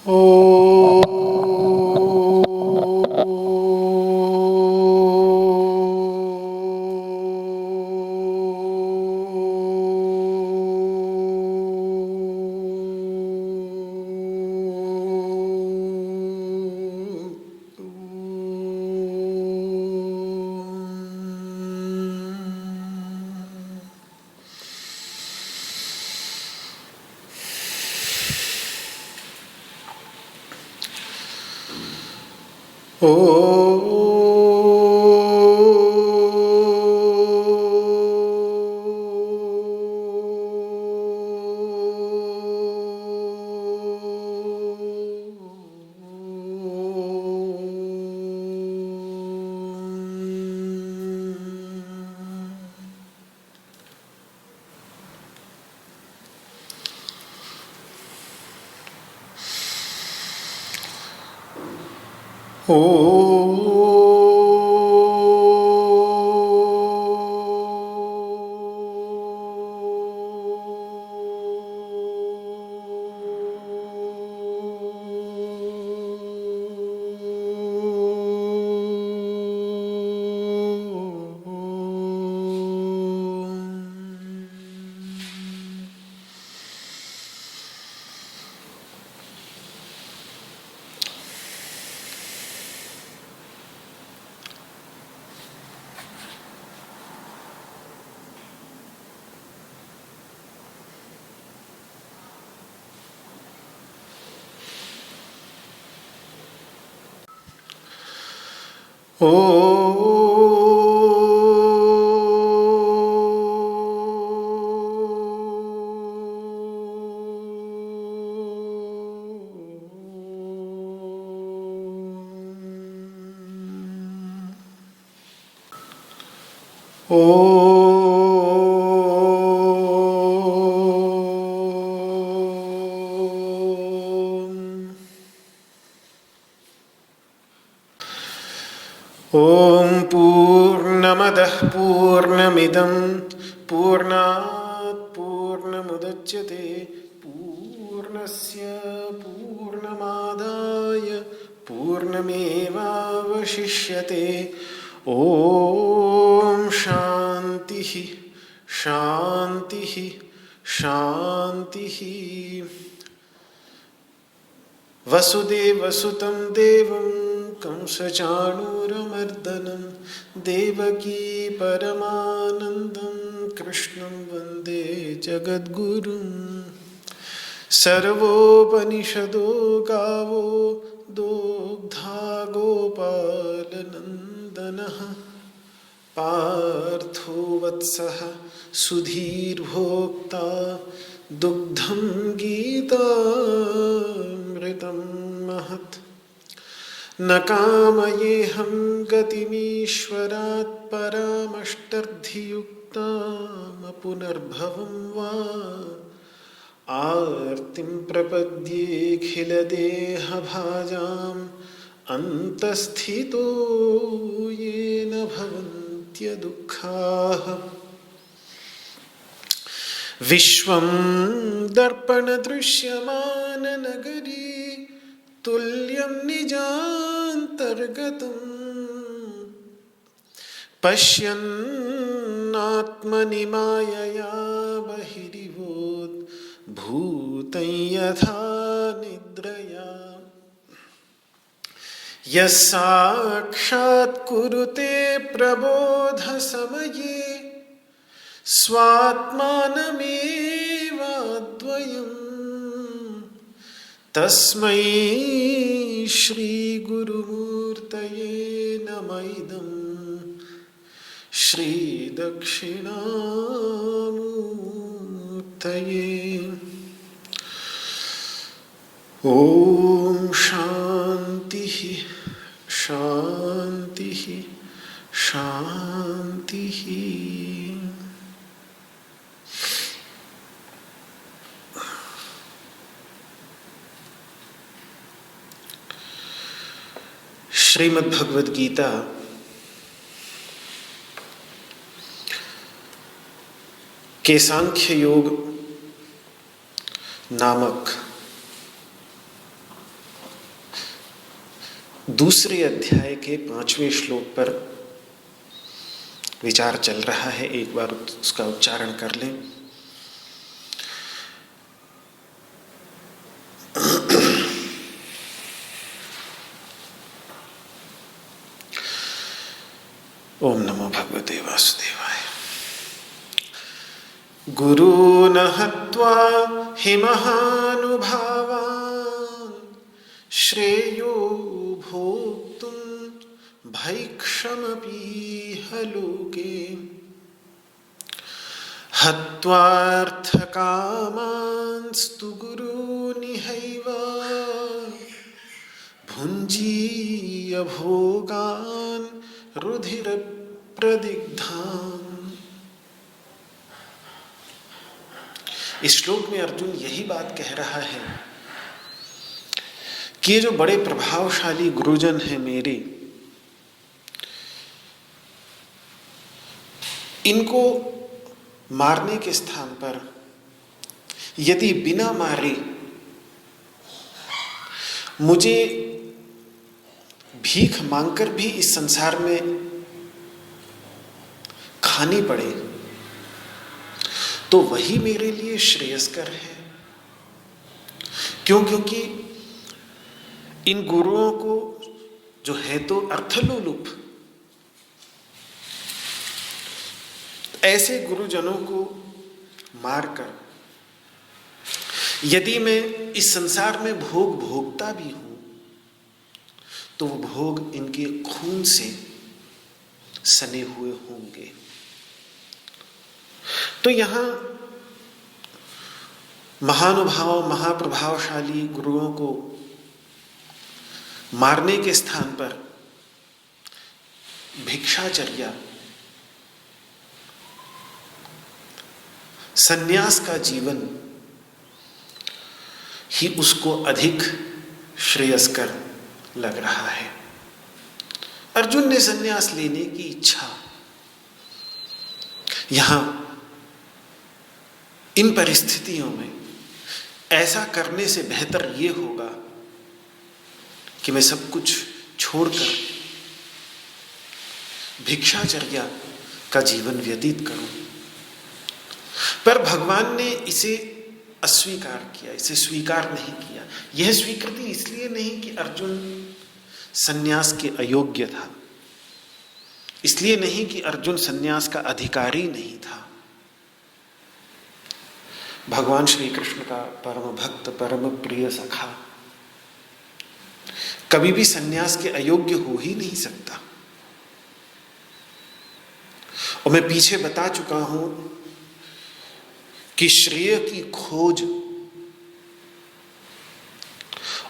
ॐ पूर्णमदः पूर्णमिदं पूर्णात् पूर्णमुदच्यते पूर्णस्य पूर्णमादाय पूर्णमेवावशिष्यते। ॐ शान्तिः शान्तिः शान्तिः। वसुदेवसुतं देवं कंसचाणूरमर्दनं देवकी परमानन्दं कृष्णं वन्दे जगद्गुरुं। सर्वोपनिषदो गावो दोग्धा गोपालनन्दनः पार्थो वत्सः सुधीर्भोक्ता दुग्धं गीतामृतं महत्। न कामयेऽहं गतिमीश्वरात् परामष्टर्धियुक्तां पुनर्भवं वा आर्तिं प्रपद्येऽखिलदेहभाजाम् अन्तस्थितो येन भवन्त्यदुःखाः। विश्वं दर्पणदृश्यमाननगरी तुल्यं निजान्तर्गतं पश्यन्नात्मनि मायया बहिरिवोद्भूतं यथा निद्रया। यः साक्षात् कुरुते प्रबोधसमये स्वात्मानमेवाद्वयम् तस्मै श्रीगुरुमूर्तये नमः इदं श्रीदक्षिणामूर्तये। ॐ शान्तिः शान्तिः शान्तिः। श्रीमद् भगवद गीता के सांख्य योग नामक दूसरे अध्याय के 5वें श्लोक पर विचार चल रहा है। एक बार उसका उच्चारण कर लें। ओम नमो भगवते वासुदेवाय। गुरून् हत्वा हि महानुभावान् श्रेयो भोक्तुं भैक्षमपीह लोके हत्वार्थकामांस्तु गुरूनिहैव भुञ्जीय भोगान् रुधिरप्रदिग्धान्। इस श्लोक में अर्जुन यही बात कह रहा है कि ये जो बड़े प्रभावशाली गुरुजन हैं मेरे, इनको मारने के स्थान पर यदि बिना मारे मुझे भीख मांगकर भी इस संसार में खानी पड़े तो वही मेरे लिए श्रेयस्कर है। क्यों? क्योंकि इन गुरुओं को जो है तो अर्थलोलुप, ऐसे गुरुजनों को मारकर यदि मैं इस संसार में भोग भोगता भी हूं तो वो भोग इनके खून से सने हुए होंगे। तो यहां महानुभाव महाप्रभावशाली गुरुओं को मारने के स्थान पर भिक्षाचर्या, सन्यास का जीवन ही उसको अधिक श्रेयस्कर लग रहा है। अर्जुन ने सन्यास लेने की इच्छा यहां इन परिस्थितियों में ऐसा करने से बेहतर ये होगा कि मैं सब कुछ छोड़कर भिक्षाचर्या का जीवन व्यतीत करूं। पर भगवान ने इसे अस्वीकार किया, इसे स्वीकार नहीं किया। यह स्वीकृति इसलिए नहीं कि अर्जुन सन्यास के अयोग्य था, इसलिए नहीं कि अर्जुन सन्यास का अधिकारी नहीं था। भगवान श्री कृष्ण का परम भक्त, परम प्रिय सखा कभी भी सन्यास के अयोग्य हो ही नहीं सकता। और मैं पीछे बता चुका हूं कि श्रेय की खोज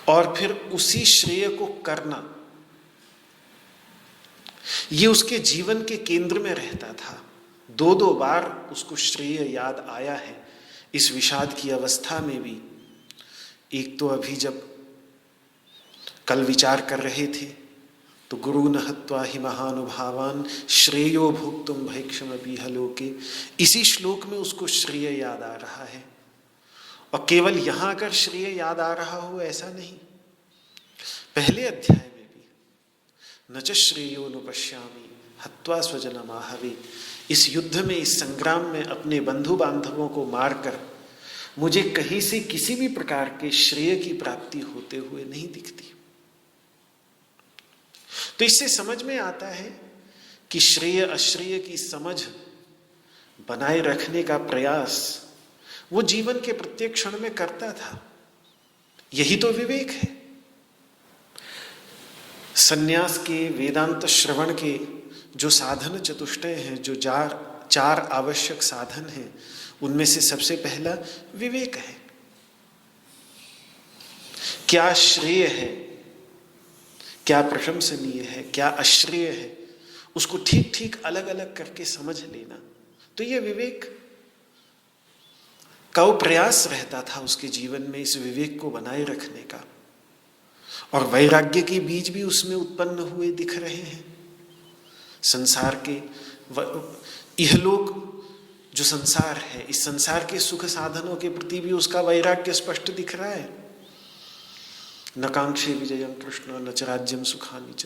और फिर उसी श्रेय को करना, ये उसके जीवन के केंद्र में रहता था। दो दो बार उसको श्रेय याद आया है इस विषाद की अवस्था में भी। एक तो अभी जब कल विचार कर रहे थे तो गुरु न हत्वा हि महानुभावान श्रेयो भोक्तुम भैक्षमपीह लोके, इसी श्लोक में उसको श्रेय याद आ रहा है। और केवल यहां अगर श्रेय याद आ रहा हो ऐसा नहीं, पहले अध्याय में भी न च श्रेयो नु पश्यामि हत्वा स्वजनमाहवे, इस युद्ध में, इस संग्राम में अपने बंधु बांधवों को मारकर मुझे कहीं से किसी भी प्रकार के श्रेय की प्राप्ति होते हुए नहीं दिखती। तो इससे समझ में आता है कि श्रेय अश्रेय की समझ बनाए रखने का प्रयास वो जीवन के प्रत्येक क्षण में करता था। यही तो विवेक है। सन्यास के, वेदांत श्रवण के जो साधन चतुष्टय हैं, जो चार आवश्यक साधन हैं, उनमें से सबसे पहला विवेक है। क्या श्रेय है, क्या प्रशंसनीय है, क्या अश्रेय है, उसको ठीक ठीक अलग अलग करके समझ लेना। तो यह विवेक का वो प्रयास रहता था उसके जीवन में, इस विवेक को बनाए रखने का। और वैराग्य के बीज भी उसमें उत्पन्न हुए दिख रहे हैं। संसार के इहलोक जो संसार है, इस संसार के सुख साधनों के प्रति भी उसका वैराग्य स्पष्ट दिख रहा है। न कांक्षे विजयम कृष्ण न च राज्यम सुखानि च।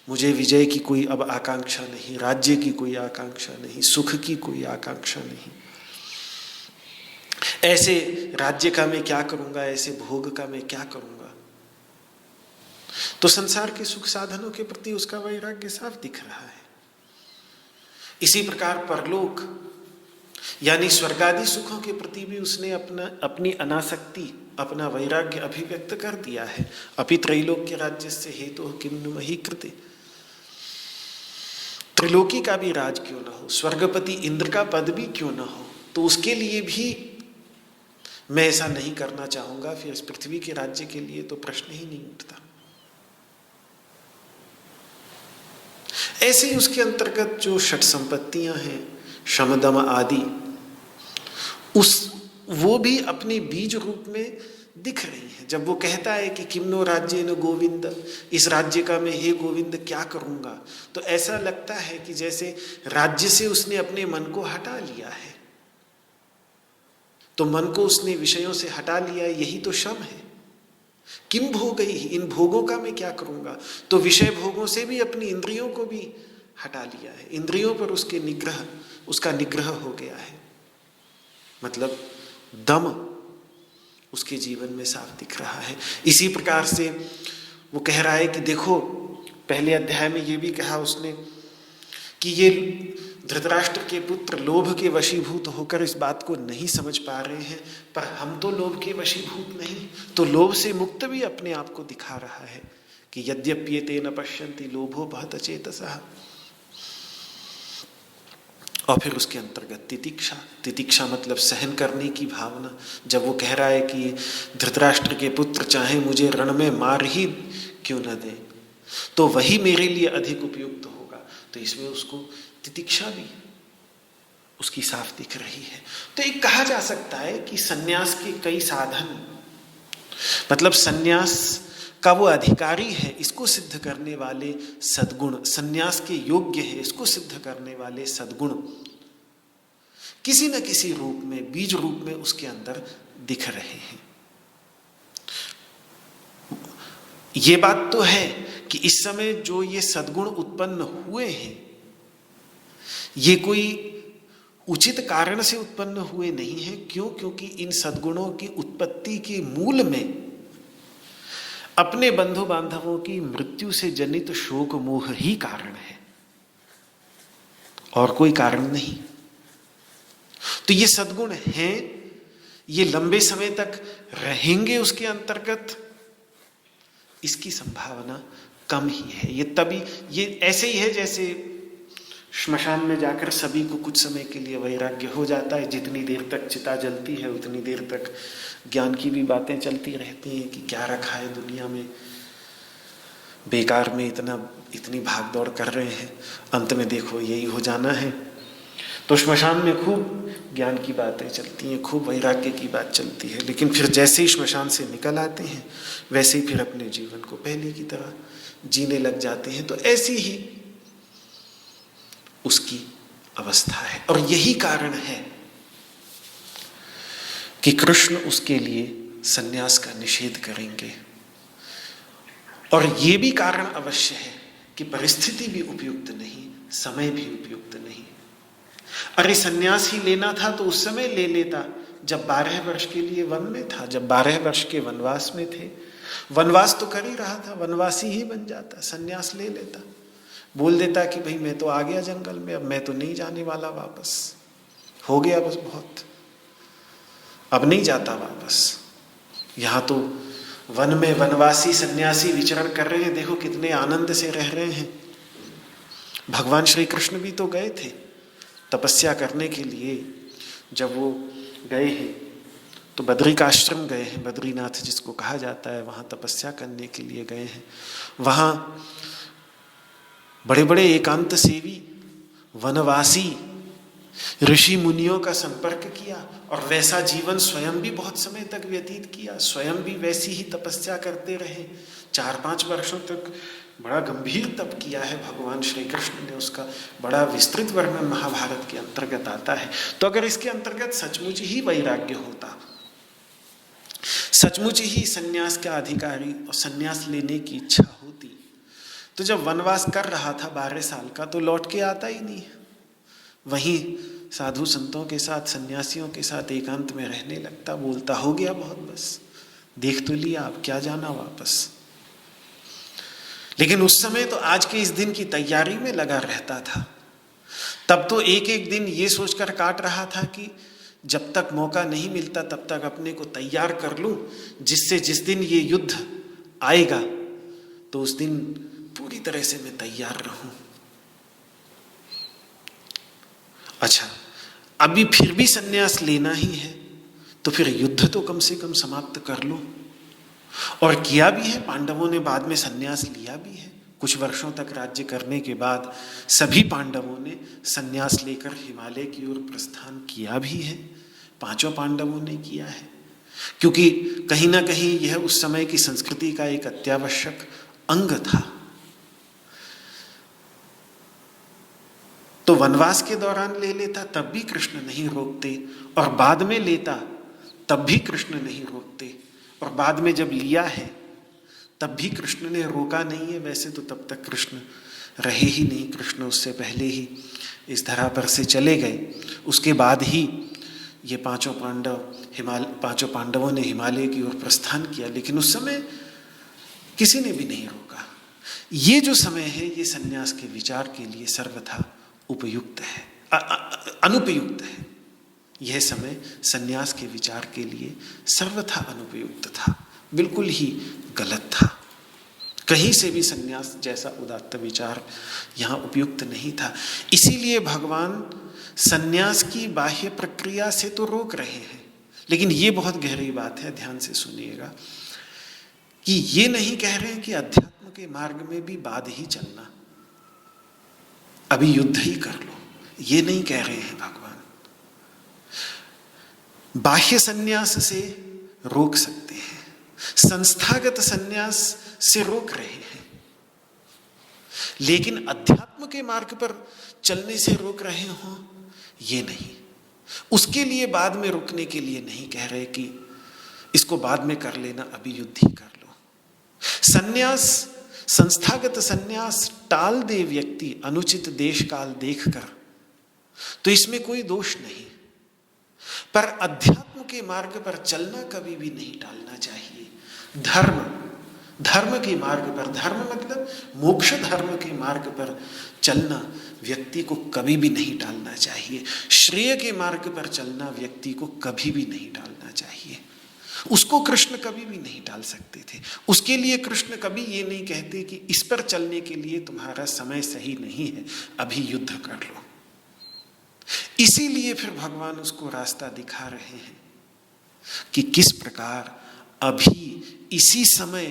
मुझे विजय की कोई अब आकांक्षा नहीं, राज्य की कोई आकांक्षा नहीं, सुख की कोई आकांक्षा नहीं। ऐसे राज्य का मैं क्या करूंगा, ऐसे भोग का मैं क्या करूंगा। तो संसार के सुख साधनों के प्रति उसका वैराग्य साफ दिख रहा है। इसी प्रकार परलोक यानी स्वर्गादि सुखों के प्रति भी उसने अपनी अनासक्ति, अपना वैराग्य अभिव्यक्त कर दिया है। अपि त्रैलोक्य राज्यस्य हेतुः किम नु मही कृते। त्रिलोकी का भी राज क्यों न हो, स्वर्गपति इंद्र का पद भी क्यों न हो, तो उसके लिए भी मैं ऐसा नहीं करना चाहूंगा, फिर इस पृथ्वी के राज्य के लिए तो प्रश्न ही नहीं उठता। ऐसे ही उसके अंतर्गत जो षट संपत्तियां हैं, शम दम आदि, वो भी अपने बीज रूप में दिख रही है। जब वो कहता है कि किमनो राज्य न गोविंद, इस राज्य का मैं हे गोविंद क्या करूंगा, तो ऐसा लगता है कि जैसे राज्य से उसने अपने मन को हटा लिया है। तो मन को उसने विषयों से हटा लिया, यही तो शम है। किम भोग ही, इन भोगों का मैं क्या करूंगा, तो विषय भोगों से भी अपनी इंद्रियों को भी हटा लिया है। इंद्रियों पर उसका निग्रह हो गया है। मतलब दम उसके जीवन में साफ दिख रहा है। इसी प्रकार से वो कह रहा है कि देखो, पहले अध्याय में ये भी कहा उसने कि ये धृतराष्ट्र के पुत्र लोभ के वशीभूत होकर इस बात को नहीं समझ पा रहे हैं, पर हम तो लोभ के वशीभूत नहीं, तो लोभ से मुक्त भी अपने आप को दिखा रहा है कि यद्यप्येते न पश्यन्ति लोभो बहत चेतसः। और फिर उसके अंतर्गत तितिक्षा मतलब सहन करने की भावना। जब वो कह रहा है कि धृतराष्ट्र के पुत्र चाहे मुझे रण में मार ही क्यों न दे, तो वही मेरे लिए अधिक उपयुक्त होगा, तो इसमें उसको तितिक्षा भी उसकी साफ दिख रही है। तो एक कहा जा सकता है कि सन्यास के कई साधन, मतलब सन्यास का वो अधिकारी है, इसको सिद्ध करने वाले सद्गुण, सन्यास के योग्य है इसको सिद्ध करने वाले सद्गुण किसी न किसी रूप में, बीज रूप में उसके अंदर दिख रहे हैं। ये बात तो है कि इस समय जो ये सद्गुण उत्पन्न हुए हैं, ये कोई उचित कारण से उत्पन्न हुए नहीं है। क्यों? क्योंकि इन सद्गुणों की उत्पत्ति के मूल में अपने बंधु बांधवों की मृत्यु से जनित शोक मोह ही कारण है, और कोई कारण नहीं। तो ये सद्गुण हैं, ये लंबे समय तक रहेंगे उसके अंतर्गत, इसकी संभावना कम ही है। ये तभी, ये ऐसे ही है जैसे श्मशान में जाकर सभी को कुछ समय के लिए वैराग्य हो जाता है। जितनी देर तक चिता जलती है उतनी देर तक ज्ञान की भी बातें चलती रहती हैं कि क्या रखा है दुनिया में, बेकार में इतनी भाग दौड़ कर रहे हैं, अंत में देखो यही हो जाना है। तो श्मशान में खूब ज्ञान की बातें चलती हैं, खूब वैराग्य की बात चलती है, लेकिन फिर जैसे ही श्मशान से निकल आते हैं वैसे ही फिर अपने जीवन को पहले की तरह जीने लग जाते हैं। तो ऐसी ही उसकी अवस्था है, और यही कारण है कि कृष्ण उसके लिए सन्यास का निषेध करेंगे। और ये भी कारण अवश्य है कि परिस्थिति भी उपयुक्त नहीं, समय भी उपयुक्त नहीं। अरे सन्यास ही लेना था तो उस समय ले लेता जब 12 वर्ष के लिए वन में था, जब 12 वर्ष के वनवास में थे। वनवास तो कर ही रहा था, वनवासी ही बन जाता, सन्यास ले लेता, बोल देता कि भाई मैं तो आ गया जंगल में, अब मैं तो नहीं जाने वाला वापस, हो गया बस बहुत, अब नहीं जाता वापस। यहाँ तो वन में वनवासी सन्यासी विचरण कर रहे हैं, देखो कितने आनंद से रह रहे हैं। भगवान श्री कृष्ण भी तो गए थे तपस्या करने के लिए। जब वो गए हैं तो बद्री का आश्रम गए हैं, बद्रीनाथ जिसको कहा जाता है, वहाँ तपस्या करने के लिए गए हैं। वहाँ बड़े बड़े एकांत सेवी वनवासी ऋषि मुनियों का संपर्क किया, और वैसा जीवन स्वयं भी बहुत समय तक व्यतीत किया, स्वयं भी वैसी ही तपस्या करते रहे। 4-5 वर्षों तक बड़ा गंभीर तप किया है भगवान श्री कृष्ण ने, उसका बड़ा विस्तृत वर्णन महाभारत के अंतर्गत आता है। तो अगर इसके अंतर्गत सचमुच ही वैराग्य होता, सचमुच ही सन्यास का अधिकारी और सन्यास लेने की इच्छा होती तो जब वनवास कर रहा था 12 साल का तो लौट के आता ही नहीं, वहीं साधु संतों के साथ, सन्यासियों के साथ एकांत में रहने लगता, बोलता हो गया बहुत, बस देख तो लिया, अब क्या जाना वापस। लेकिन उस समय तो आज के इस दिन की तैयारी में लगा रहता था। तब तो एक एक दिन ये सोचकर काट रहा था कि जब तक मौका नहीं मिलता तब तक अपने को तैयार कर लूं, जिससे जिस दिन ये युद्ध आएगा तो उस दिन पूरी तरह से मैं तैयार रहूं। अच्छा, अभी फिर भी सन्यास लेना ही है तो फिर युद्ध तो कम से कम समाप्त कर लो। और किया भी है, पांडवों ने बाद में सन्यास लिया भी है। कुछ वर्षों तक राज्य करने के बाद सभी पांडवों ने सन्यास लेकर हिमालय की ओर प्रस्थान किया भी है। 5 पांडवों ने किया है, क्योंकि कहीं ना कहीं यह उस समय की संस्कृति का एक अत्यावश्यक अंग था। तो वनवास के दौरान ले लेता तब भी कृष्ण नहीं रोकते, और बाद में लेता तब भी कृष्ण नहीं रोकते, और बाद में जब लिया है तब भी कृष्ण ने रोका नहीं है। वैसे तो तब तक कृष्ण रहे ही नहीं, कृष्ण उससे पहले ही इस धरा पर से चले गए। उसके बाद ही ये 5 पांडवों ने हिमालय की ओर प्रस्थान किया, लेकिन उस समय किसी ने भी नहीं रोका। ये जो समय है ये सन्यास के विचार के लिए सर्वथा उपयुक्त है, अनुपयुक्त है। यह समय सन्यास के विचार के लिए सर्वथा अनुपयुक्त था, बिल्कुल ही गलत था। कहीं से भी सन्यास जैसा उदात्त विचार यहाँ उपयुक्त नहीं था। इसीलिए भगवान सन्यास की बाह्य प्रक्रिया से तो रोक रहे हैं, लेकिन ये बहुत गहरी बात है, ध्यान से सुनिएगा, कि ये नहीं कह रहे हैं कि अध्यात्म के मार्ग में भी बाद ही चलना, अभी युद्ध ही कर लो, ये नहीं कह रहे हैं भगवान। बाह्य सन्यास से रोक सकते हैं, संस्थागत सन्यास से रोक रहे हैं, लेकिन अध्यात्म के मार्ग पर चलने से रोक रहे हो ये नहीं। उसके लिए बाद में रुकने के लिए नहीं कह रहे कि इसको बाद में कर लेना, अभी युद्ध ही कर लो। सन्यास, संस्थागत सन्यास टाल दे व्यक्ति अनुचित देश काल देखकर तो इसमें कोई दोष नहीं, पर अध्यात्म के मार्ग पर चलना कभी भी नहीं टालना चाहिए। धर्म के मार्ग पर, धर्म मतलब मोक्ष धर्म के मार्ग पर चलना व्यक्ति को कभी भी नहीं टालना चाहिए। श्रेय के मार्ग पर चलना व्यक्ति को कभी भी नहीं टालना चाहिए। उसको कृष्ण कभी भी नहीं टाल सकते थे। उसके लिए कृष्ण कभी ये नहीं कहते कि इस पर चलने के लिए तुम्हारा समय सही नहीं है, अभी युद्ध कर लो। इसीलिए फिर भगवान उसको रास्ता दिखा रहे हैं कि किस प्रकार अभी इसी समय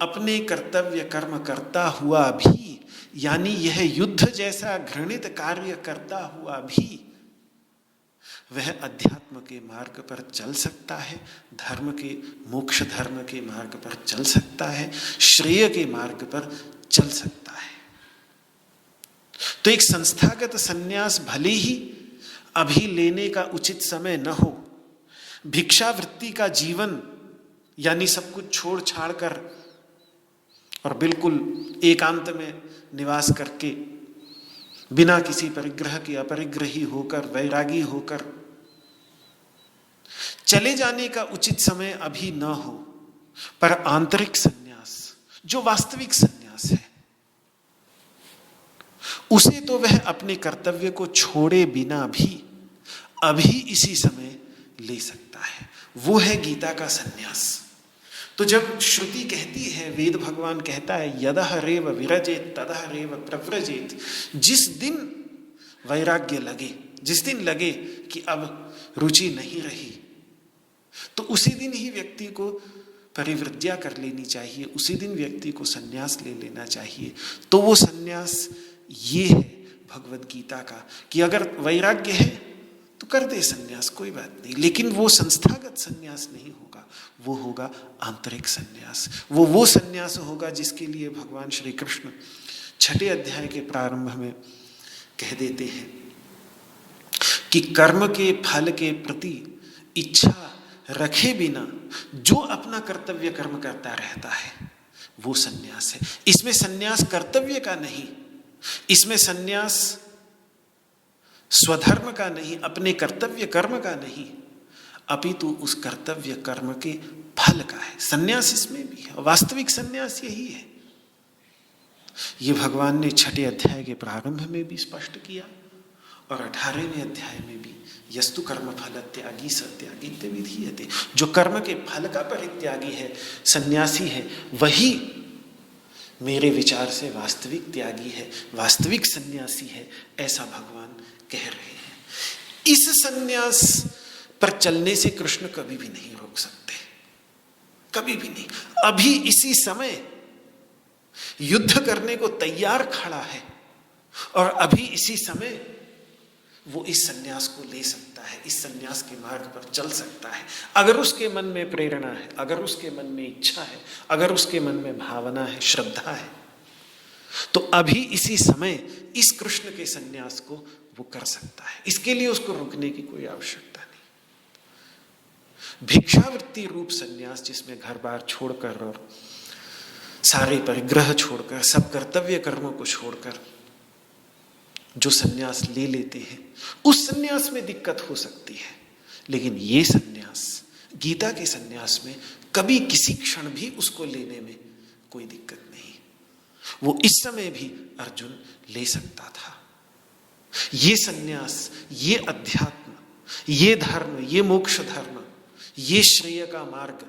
अपने कर्तव्य कर्म करता हुआ भी, यानी यह युद्ध जैसा घृणित कार्य करता हुआ भी वह अध्यात्म के मार्ग पर चल सकता है, धर्म के, मोक्ष धर्म के मार्ग पर चल सकता है, श्रेय के मार्ग पर चल सकता है। तो एक संस्थागत सन्यास भले ही अभी लेने का उचित समय न हो, भिक्षावृत्ति का जीवन यानी सब कुछ छोड़ छाड़ कर और बिल्कुल एकांत में निवास करके बिना किसी परिग्रह के अपरिग्रही होकर, वैरागी होकर चले जाने का उचित समय अभी न हो, पर आंतरिक सन्यास जो वास्तविक सन्यास है उसे तो वह अपने कर्तव्य को छोड़े बिना भी अभी इसी समय ले सकता है। वो है गीता का सन्यास। तो जब श्रुति कहती है, वेद भगवान कहता है, यदह रेव विरजेत तदह रेव प्रव्रजेत, जिस दिन वैराग्य लगे, जिस दिन लगे कि अब रुचि नहीं रही, तो उसी दिन ही व्यक्ति को परिवृज्या कर लेनी चाहिए, उसी दिन व्यक्ति को सन्यास ले लेना चाहिए। तो वो सन्यास ये है भगवद गीता का कि अगर वैराग्य है तो कर दे सन्यास, कोई बात नहीं, लेकिन वो संस्थागत सन्यास नहीं होगा, वो होगा आंतरिक सन्यास। वो सन्यास होगा जिसके लिए भगवान श्री कृष्ण 6 अध्याय के प्रारंभ में कह देते हैं कि कर्म के फल के प्रति इच्छा रखे बिना जो अपना कर्तव्य कर्म करता रहता है वो सन्यास है। इसमें सन्यास कर्तव्य का नहीं, इसमें सन्यास स्वधर्म का नहीं, अपने कर्तव्य कर्म का नहीं, अपितु उस कर्तव्य कर्म के फल का है। सन्यास इसमें भी है, वास्तविक सन्यास यही है। ये भगवान ने 6 अध्याय के प्रारंभ में भी स्पष्ट किया और 18वें अध्याय में भी, यस्तु कर्म फल त्यागी सत्यागी विधीयते। जो कर्म के फल का परित्यागी है, सन्यासी है, वही मेरे विचार से वास्तविक त्यागी है, वास्तविक सन्यासी है, ऐसा भगवान कह रहे हैं। इस सन्यास पर चलने से कृष्ण कभी भी नहीं रोक सकते, कभी भी नहीं। अभी इसी समय युद्ध करने को तैयार खड़ा है और अभी इसी समय वो इस सन्यास को ले सकता है, इस सन्यास के मार्ग पर चल सकता है, अगर उसके मन में प्रेरणा है, अगर उसके मन में इच्छा है, अगर उसके मन में भावना है, श्रद्धा है, तो अभी इसी समय इस कृष्ण के सन्यास को वो कर सकता है। इसके लिए उसको रुकने की कोई आवश्यकता नहीं। भिक्षावृत्ति रूप सन्यास, जिसमें घर बार छोड़कर और सारे परिग्रह छोड़कर, सब कर्तव्य कर्मों को छोड़कर जो सन्यास ले लेते हैं, उस सन्यास में दिक्कत हो सकती है, लेकिन ये सन्यास, गीता के सन्यास में कभी किसी क्षण भी उसको लेने में कोई दिक्कत नहीं। वो इस समय भी अर्जुन ले सकता था। ये सन्यास, ये अध्यात्म, ये धर्म, ये मोक्ष धर्म, ये श्रेय का मार्ग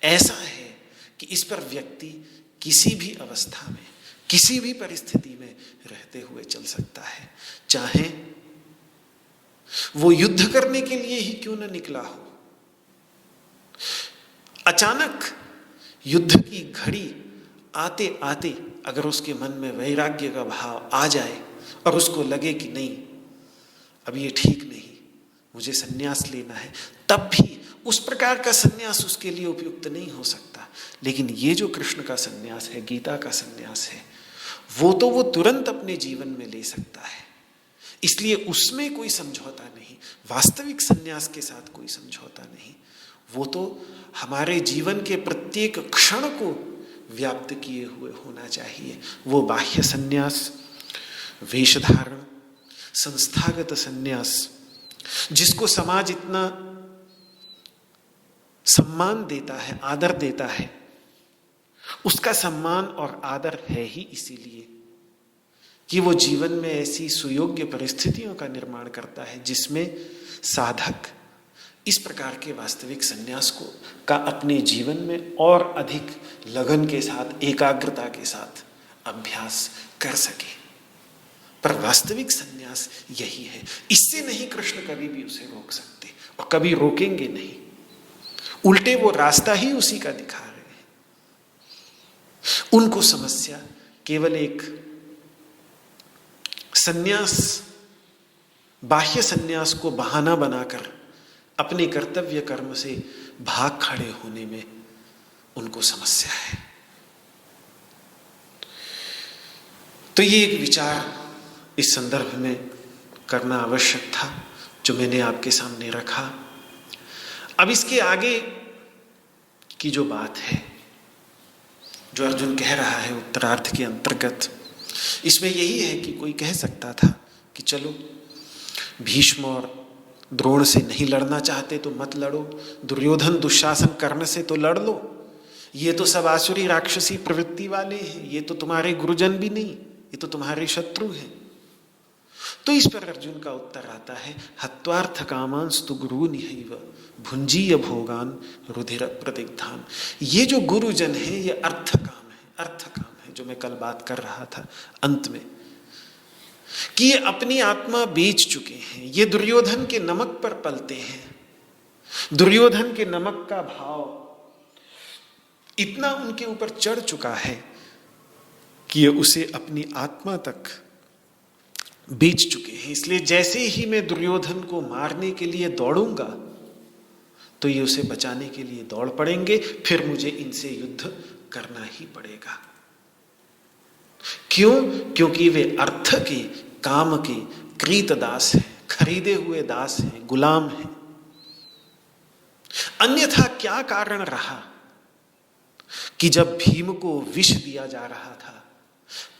ऐसा है कि इस पर व्यक्ति किसी भी अवस्था में, किसी भी परिस्थिति में रहते हुए चल सकता है, चाहे वो युद्ध करने के लिए ही क्यों न निकला हो। अचानक युद्ध की घड़ी आते आते अगर उसके मन में वैराग्य का भाव आ जाए और उसको लगे कि नहीं, अब ये ठीक नहीं, मुझे सन्यास लेना है, तब भी उस प्रकार का सन्यास उसके लिए उपयुक्त नहीं हो सकता। लेकिन ये जो कृष्ण का सन्यास है, गीता का सन्यास है, वो तुरंत अपने जीवन में ले सकता है। इसलिए उसमें कोई समझौता नहीं, वास्तविक सन्यास के साथ कोई समझौता नहीं। वो तो हमारे जीवन के प्रत्येक क्षण को व्याप्त किए हुए होना चाहिए। वो बाह्य सन्यास, वेश धारण, संस्थागत सन्यास, जिसको समाज इतना सम्मान देता है, आदर देता है, उसका सम्मान और आदर है ही इसीलिए कि वो जीवन में ऐसी सुयोग्य परिस्थितियों का निर्माण करता है जिसमें साधक इस प्रकार के वास्तविक सन्यास को का अपने जीवन में और अधिक लगन के साथ, एकाग्रता के साथ अभ्यास कर सके। पर वास्तविक सन्यास यही है। इससे नहीं कृष्ण कभी भी उसे रोक सकते और कभी रोकेंगे नहीं, उल्टे वो रास्ता ही उसी का दिखा रहे हैं। उनको समस्या केवल एक सन्यास, बाह्य सन्यास को बहाना बनाकर अपने कर्तव्य कर्म से भाग खड़े होने में उनको समस्या है। तो ये एक विचार इस संदर्भ में करना आवश्यक था, जो मैंने आपके सामने रखा। अब इसके आगे की जो बात है, जो अर्जुन कह रहा है उत्तरार्ध के अंतर्गत, इसमें यही है कि कोई कह सकता था कि चलो भीष्म और द्रोण से नहीं लड़ना चाहते तो मत लड़ो, दुर्योधन दुशासन कर्ण से तो लड़ लो, ये तो सब आसुरी राक्षसी प्रवृत्ति वाले हैं, ये तो तुम्हारे गुरुजन भी नहीं, ये तो तुम्हारे शत्रु हैं। तो इस पर अर्जुन का उत्तर आता है, हत्वार्थ कामांस्तु गुरूनिहैव भुंजीय भोगान रुधिर प्रतिग्धान। ये जो गुरुजन है ये अर्थ काम है, जो मैं कल बात कर रहा था अंत में, कि ये अपनी आत्मा बेच चुके हैं, ये दुर्योधन के नमक पर पलते हैं। दुर्योधन के नमक का भाव इतना उनके ऊपर चढ़ चुका है कि ये उसे अपनी आत्मा तक बेच चुके हैं। इसलिए जैसे ही मैं दुर्योधन को मारने के लिए दौड़ूंगा तो ये उसे बचाने के लिए दौड़ पड़ेंगे, फिर मुझे इनसे युद्ध करना ही पड़ेगा। क्यों? क्योंकि वे अर्थ के, काम के क्रीत दास हैं, खरीदे हुए दास हैं, गुलाम हैं। अन्यथा क्या कारण रहा कि जब भीम को विष दिया जा रहा था,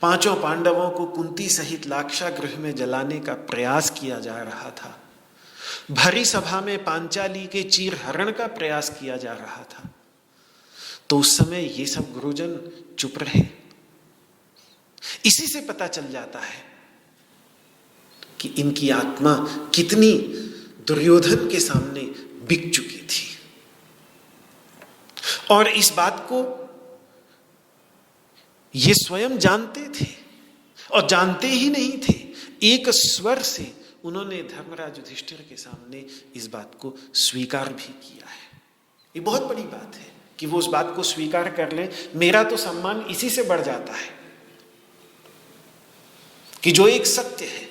पांचों पांडवों को कुंती सहित लाक्षागृह में जलाने का प्रयास किया जा रहा था, भरी सभा में पांचाली के चीरहरण का प्रयास किया जा रहा था, तो उस समय ये सब गुरुजन चुप रहे। इसी से पता चल जाता है कि इनकी आत्मा कितनी दुर्योधन के सामने बिक चुकी थी। और इस बात को ये स्वयं जानते थे, और जानते ही नहीं थे, एक स्वर से उन्होंने धर्मराज युधिष्ठिर के सामने इस बात को स्वीकार भी किया है। ये बहुत बड़ी बात है कि वो उस बात को स्वीकार कर ले। मेरा तो सम्मान इसी से बढ़ जाता है कि जो एक सत्य है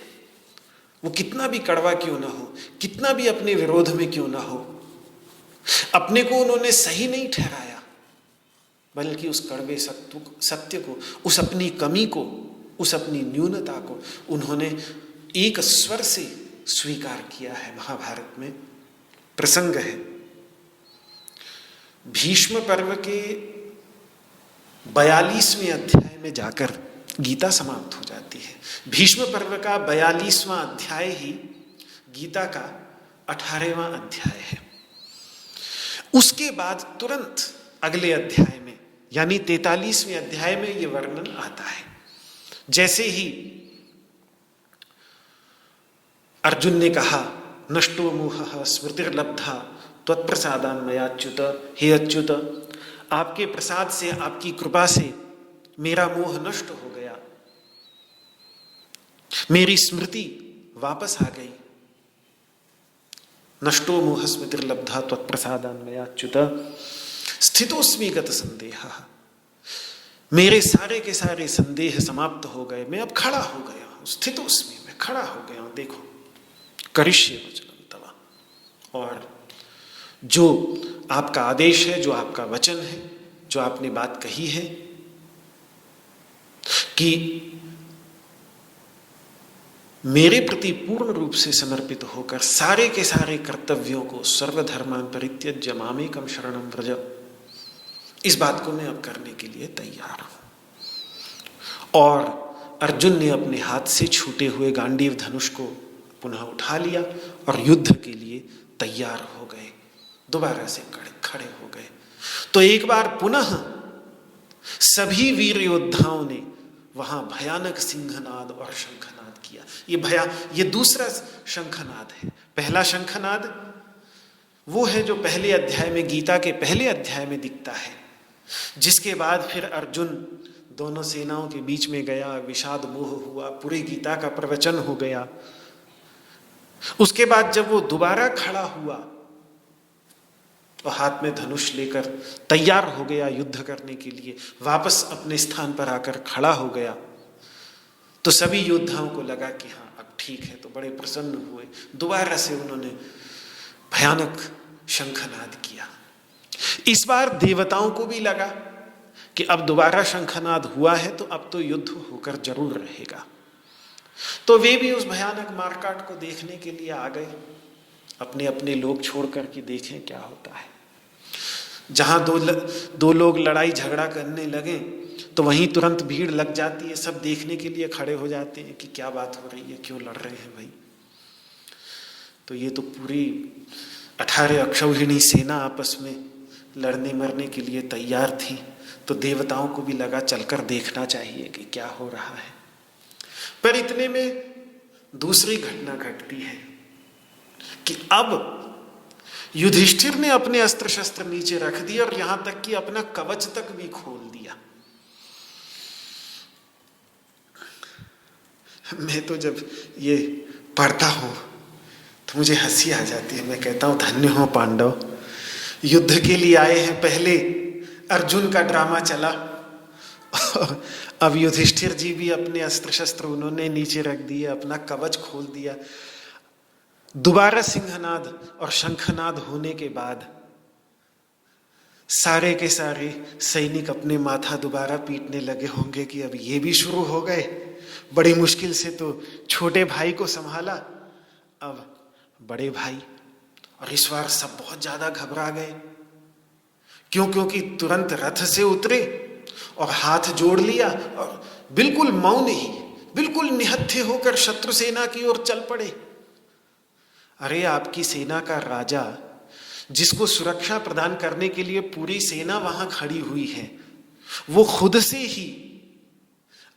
वो कितना भी कड़वा क्यों ना हो, कितना भी अपने विरोध में क्यों ना हो, अपने को उन्होंने सही नहीं ठहराया, बल्कि उस कड़वे सत्य को, उस अपनी कमी को, उस अपनी न्यूनता को उन्होंने एक स्वर से स्वीकार किया है। महाभारत में प्रसंग है, भीष्म पर्व के 42वें अध्याय में जाकर गीता समाप्त हो जाती है। भीष्म पर्व का 42वां अध्याय ही गीता का 18वां अध्याय है। उसके बाद तुरंत अगले अध्याय में यानी 43वें अध्याय में यह वर्णन आता है। जैसे ही अर्जुन ने कहा नष्टो मोहः स्मृतिर्लब्धा त्वत्प्रसादान् मयाच्युत, हे अच्युत, आपके प्रसाद से, आपकी कृपा से मेरा मोह नष्ट हो गया, मेरी स्मृति वापस आ गई। नष्टो मोह स्मृतिर्लब्धा त्वत्प्रसादान् मयाच्युत स्थितोस्मि गत संदेहः, मेरे सारे के सारे संदेह समाप्त हो गए, मैं अब खड़ा हो गया हूं। स्थितोस्मि, मैं खड़ा हो गया हूं, देखो करिष्ये वचनं तव। और जो आपका आदेश है, जो आपका वचन है, जो आपने बात कही है कि मेरे प्रति पूर्ण रूप से समर्पित होकर सारे के सारे कर्तव्यों को सर्वधर्मान् परित्यज्य मामेकं शरणं व्रज, इस बात को मैं अब करने के लिए तैयार हूं। और अर्जुन ने अपने हाथ से छूटे हुए गांडीव धनुष को पुनः उठा लिया और युद्ध के लिए तैयार हो गए, दोबारा से खड़े हो गए। तो एक बार पुनः सभी वीर योद्धाओं ने वहां भयानक सिंहनाद और शंखनाद किया। ये दूसरा शंखनाद है। पहला शंखनाद वो है जो पहले अध्याय में, गीता के पहले अध्याय में दिखता है, जिसके बाद फिर अर्जुन दोनों सेनाओं के बीच में गया, विषाद मोह हुआ, पूरी गीता का प्रवचन हो गया। उसके बाद जब वो दोबारा खड़ा हुआ और हाथ में धनुष लेकर तैयार हो गया युद्ध करने के लिए, वापस अपने स्थान पर आकर खड़ा हो गया, तो सभी योद्धाओं को लगा कि हाँ अब ठीक है, तो बड़े प्रसन्न हुए। दोबारा से उन्होंने भयानक शंखनाद किया। इस बार देवताओं को भी लगा कि अब दोबारा शंखनाद हुआ है तो अब तो युद्ध होकर जरूर रहेगा। तो वे भी उस भयानक मारकाट को देखने के लिए आ गए, अपने अपने लोग छोड़ करके देखें क्या होता है। जहां दो लोग लड़ाई झगड़ा करने लगे तो वहीं तुरंत भीड़ लग जाती है, सब देखने के लिए खड़े हो जाते हैं कि क्या बात हो रही है, क्यों लड़ रहे हैं भाई। तो ये तो पूरी 18 अक्षौहिणी सेना आपस में लड़ने मरने के लिए तैयार थी। तो देवताओं को भी लगा चलकर देखना चाहिए कि क्या हो रहा है। पर इतने में दूसरी घटना घटती है कि अब युधिष्ठिर ने अपने अस्त्र शस्त्र नीचे रख दिए और यहां तक कि अपना कवच तक भी खोल दिया। मैं तो जब ये पढ़ता हूं तो मुझे हंसी आ जाती है। मैं कहता हूं धन्य हो पांडव, युद्ध के लिए आए हैं। पहले अर्जुन का ड्रामा चला, अब युधिष्ठिर जी भी अपने अस्त्र शस्त्र उन्होंने नीचे रख दिए, अपना कवच खोल दिया। दोबारा सिंहनाद और शंखनाद होने के बाद सारे के सारे सैनिक अपने माथा दोबारा पीटने लगे होंगे कि अब ये भी शुरू हो गए। बड़ी मुश्किल से तो छोटे भाई को संभाला, अब बड़े भाई और इस बार सब बहुत ज्यादा घबरा गए। क्यों? क्योंकि तुरंत रथ से उतरे और हाथ जोड़ लिया और बिल्कुल मौन ही, बिल्कुल निहत्थे होकर शत्रु सेना की ओर चल पड़े। अरे आपकी सेना का राजा, जिसको सुरक्षा प्रदान करने के लिए पूरी सेना वहां खड़ी हुई है, वो खुद से ही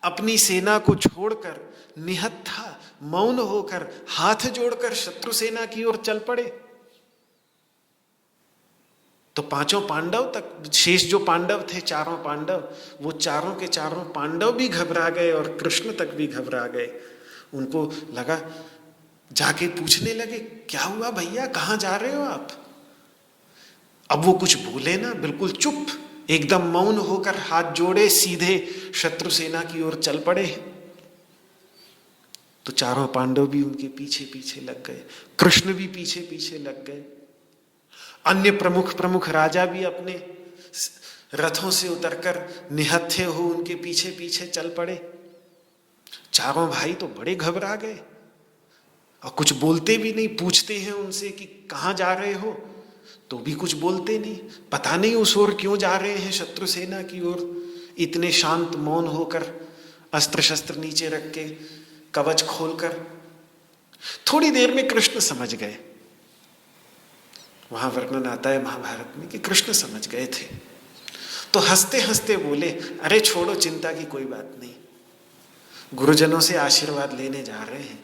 अपनी सेना को छोड़कर निहत्था मौन होकर हाथ जोड़कर शत्रु सेना की ओर चल पड़े। तो पांचों पांडव तक, शेष जो पांडव थे, चारों पांडव, वो चारों के चारों पांडव भी घबरा गए और कृष्ण तक भी घबरा गए। उनको लगा, जाके पूछने लगे, क्या हुआ भैया, कहां जा रहे हो आप? अब वो कुछ बोले ना, बिल्कुल चुप, एकदम मौन होकर हाथ जोड़े सीधे शत्रु सेना की ओर चल पड़े। तो चारों पांडव भी उनके पीछे पीछे लग गए, कृष्ण भी पीछे पीछे लग गए। अन्य प्रमुख राजा भी अपने रथों से उतरकर निहत्थे हो उनके पीछे पीछे चल पड़े। चारों भाई तो बड़े घबरा गए और कुछ बोलते भी नहीं। पूछते हैं उनसे कि कहाँ जा रहे हो, तो भी कुछ बोलते नहीं। पता नहीं उस ओर क्यों जा रहे हैं, शत्रु सेना की ओर, इतने शांत मौन होकर, अस्त्र शस्त्र नीचे रख के, कवच खोलकर। थोड़ी देर में कृष्ण समझ गए। वहां वर्णन आता है महाभारत में कि कृष्ण समझ गए थे, तो हंसते हंसते बोले, अरे छोड़ो, चिंता की कोई बात नहीं, गुरुजनों से आशीर्वाद लेने जा रहे हैं।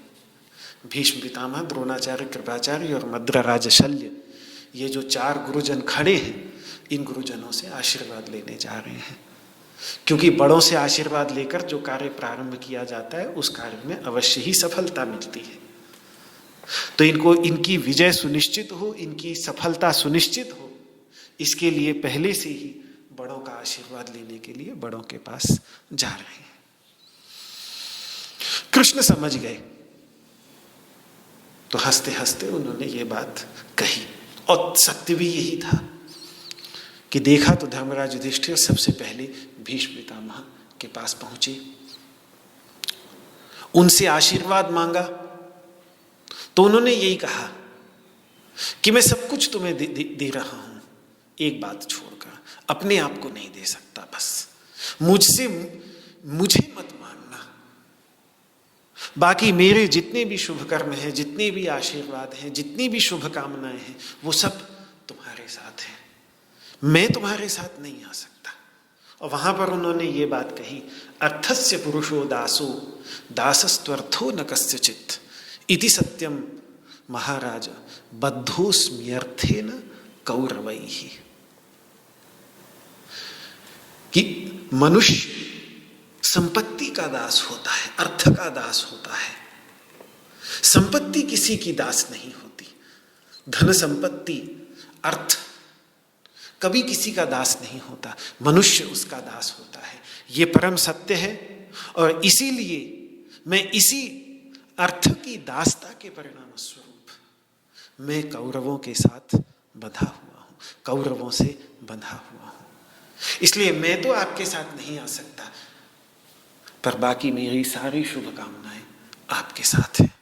भीष्म पितामह, द्रोणाचार्य, कृपाचार्य और मद्रराज शल्य, ये जो 4 गुरुजन खड़े हैं, इन गुरुजनों से आशीर्वाद लेने जा रहे हैं। क्योंकि बड़ों से आशीर्वाद लेकर जो कार्य प्रारंभ किया जाता है, उस कार्य में अवश्य ही सफलता मिलती है। तो इनको, इनकी विजय सुनिश्चित हो, इनकी सफलता सुनिश्चित हो, इसके लिए पहले से ही बड़ों का आशीर्वाद लेने के लिए बड़ों के पास जा रहे हैं। कृष्ण समझ गए, तो हंसते हंसते उन्होंने ये बात कही। और सत्य भी यही था कि देखा तो धर्मराज युधिष्ठिर सबसे पहले भीष्म पितामह के पास पहुंचे, उनसे आशीर्वाद मांगा। तो उन्होंने यही कहा कि मैं सब कुछ तुम्हें दे रहा हूं, एक बात छोड़कर, अपने आप को नहीं दे सकता। बस मुझे मत मांगना, बाकी मेरे जितने भी शुभ कर्म हैं, जितने भी आशीर्वाद हैं, जितनी भी शुभकामनाएं हैं, वो सब तुम्हारे साथ हैं, मैं तुम्हारे साथ नहीं आ सकता। और वहां पर उन्होंने ये बात कही, अर्थस्य पुरुषो दासो दासस्त्वर्थो न कस्यचित् इति सत्यम महाराज बद्धोस्म्यर्थेन कौरवैः। कि मनुष्य संपत्ति का दास होता है, अर्थ का दास होता है। संपत्ति किसी की दास नहीं होती। धन संपत्ति, अर्थ कभी किसी का दास नहीं होता, मनुष्य उसका दास होता है। ये परम सत्य है। और इसीलिए मैं इसी अर्थ की दासता के परिणाम स्वरूप मैं कौरवों के साथ बंधा हुआ हूं, कौरवों से बंधा हुआ हूं। इसलिए मैं तो आपके साथ नहीं आ सकता, पर बाकी मेरी सारी शुभकामनाएं आपके साथ हैं।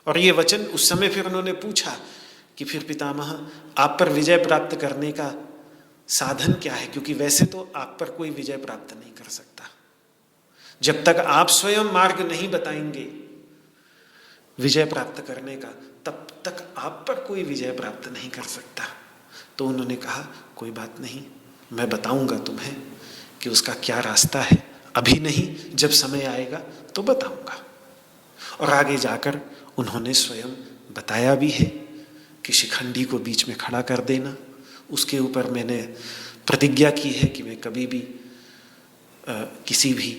और ये वचन उस समय फिर उन्होंने पूछा कि फिर पितामह, आप पर विजय प्राप्त करने का साधन क्या है? क्योंकि वैसे तो आप पर कोई विजय प्राप्त नहीं कर सकता, जब तक आप स्वयं मार्ग नहीं बताएंगे विजय प्राप्त करने का, तब तक आप पर कोई विजय प्राप्त नहीं कर सकता। तो उन्होंने कहा, कोई बात नहीं, मैं बताऊंगा तुम्हें कि उसका क्या रास्ता है। अभी नहीं, जब समय आएगा तो बताऊंगा। और आगे जाकर उन्होंने स्वयं बताया भी है कि शिखंडी को बीच में खड़ा कर देना, उसके ऊपर मैंने प्रतिज्ञा की है कि मैं कभी भी किसी भी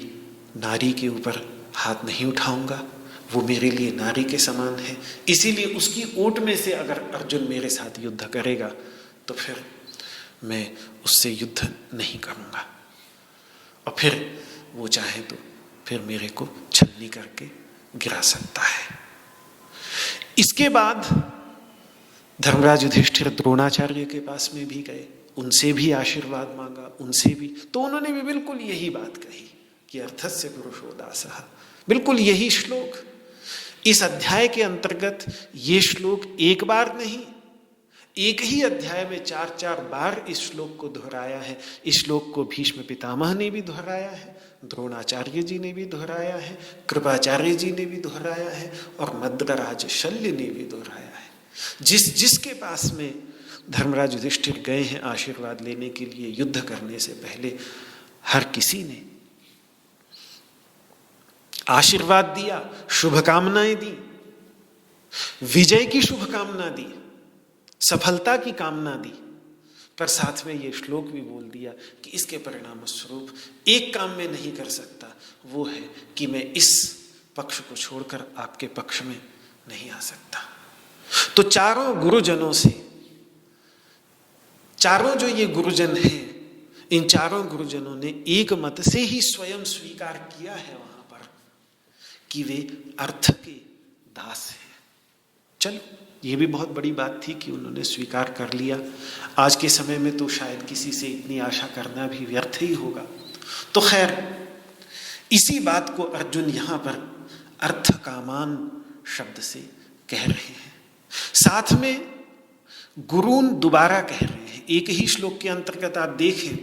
नारी के ऊपर हाथ नहीं उठाऊंगा, वो मेरे लिए नारी के समान है। इसीलिए उसकी ओट में से अगर अर्जुन मेरे साथ युद्ध करेगा तो फिर मैं उससे युद्ध नहीं करूंगा। और फिर वो चाहे तो फिर मेरे को छलनी करके गिरा सकता है। इसके बाद धर्मराज युधिष्ठिर द्रोणाचार्य के पास में भी गए, उनसे भी आशीर्वाद मांगा, उनसे भी। तो उन्होंने भी बिल्कुल यही बात कही कि अर्थस्य पुरुषो दासः। बिल्कुल यही श्लोक इस अध्याय के अंतर्गत, ये श्लोक एक बार नहीं एक ही अध्याय में 4-4 बार इस श्लोक को दोहराया है। इस श्लोक को भीष्म पितामह ने भी दोहराया है, द्रोणाचार्य जी ने भी दोहराया है, कृपाचार्य जी ने भी दोहराया है और मद्गराज शल्य ने भी दोहराया है। जिसके पास में धर्मराज युधिष्ठिर गए हैं आशीर्वाद लेने के लिए युद्ध करने से पहले, हर किसी ने आशीर्वाद दिया, शुभकामनाएं दी, विजय की शुभकामना दी, सफलता की कामना दी, पर साथ में ये श्लोक भी बोल दिया कि इसके परिणाम स्वरूप एक काम में नहीं कर सकता, वो है कि मैं इस पक्ष को छोड़कर आपके पक्ष में नहीं आ सकता। तो चारों गुरुजनों से, चारों जो ये गुरुजन हैं, इन चारों गुरुजनों ने एक मत से ही स्वयं स्वीकार किया है वहां पर कि वे अर्थ के दास हैं। चलो, ये भी बहुत बड़ी बात थी कि उन्होंने स्वीकार कर लिया। आज के समय में तो शायद किसी से इतनी आशा करना भी व्यर्थ ही होगा। तो खैर, इसी बात को अर्जुन यहां पर अर्थ कामान शब्द से कह रहे हैं। साथ में गुरून दोबारा कह रहे हैं। एक ही श्लोक के अंतर्गत आप देखें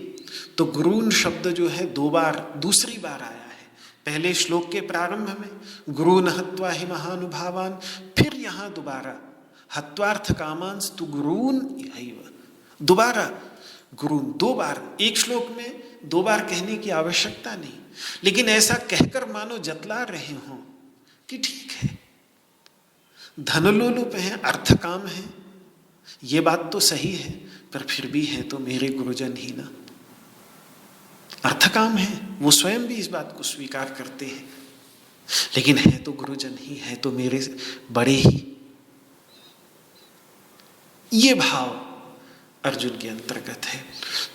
तो गुरून शब्द जो है दूसरी बार आया है। पहले श्लोक के प्रारंभ में गुरून हत्वा हि महानुभावान, फिर यहां दोबारा हत्वार्थ कामांस तु गुरून इहैव, दोबारा गुरून 2 बार। एक श्लोक में 2 बार कहने की आवश्यकता नहीं, लेकिन ऐसा कहकर मानो जतला रहे हों कि ठीक है, धनलोलुप हैं, अर्थ काम है, ये बात तो सही है, पर फिर भी है तो मेरे गुरुजन ही ना, अर्थ काम है। वो स्वयं भी इस बात को स्वीकार करते हैं, लेकिन है तो गुरुजन ही, है तो मेरे बड़े ही। ये भाव अर्जुन के अंतर्गत है।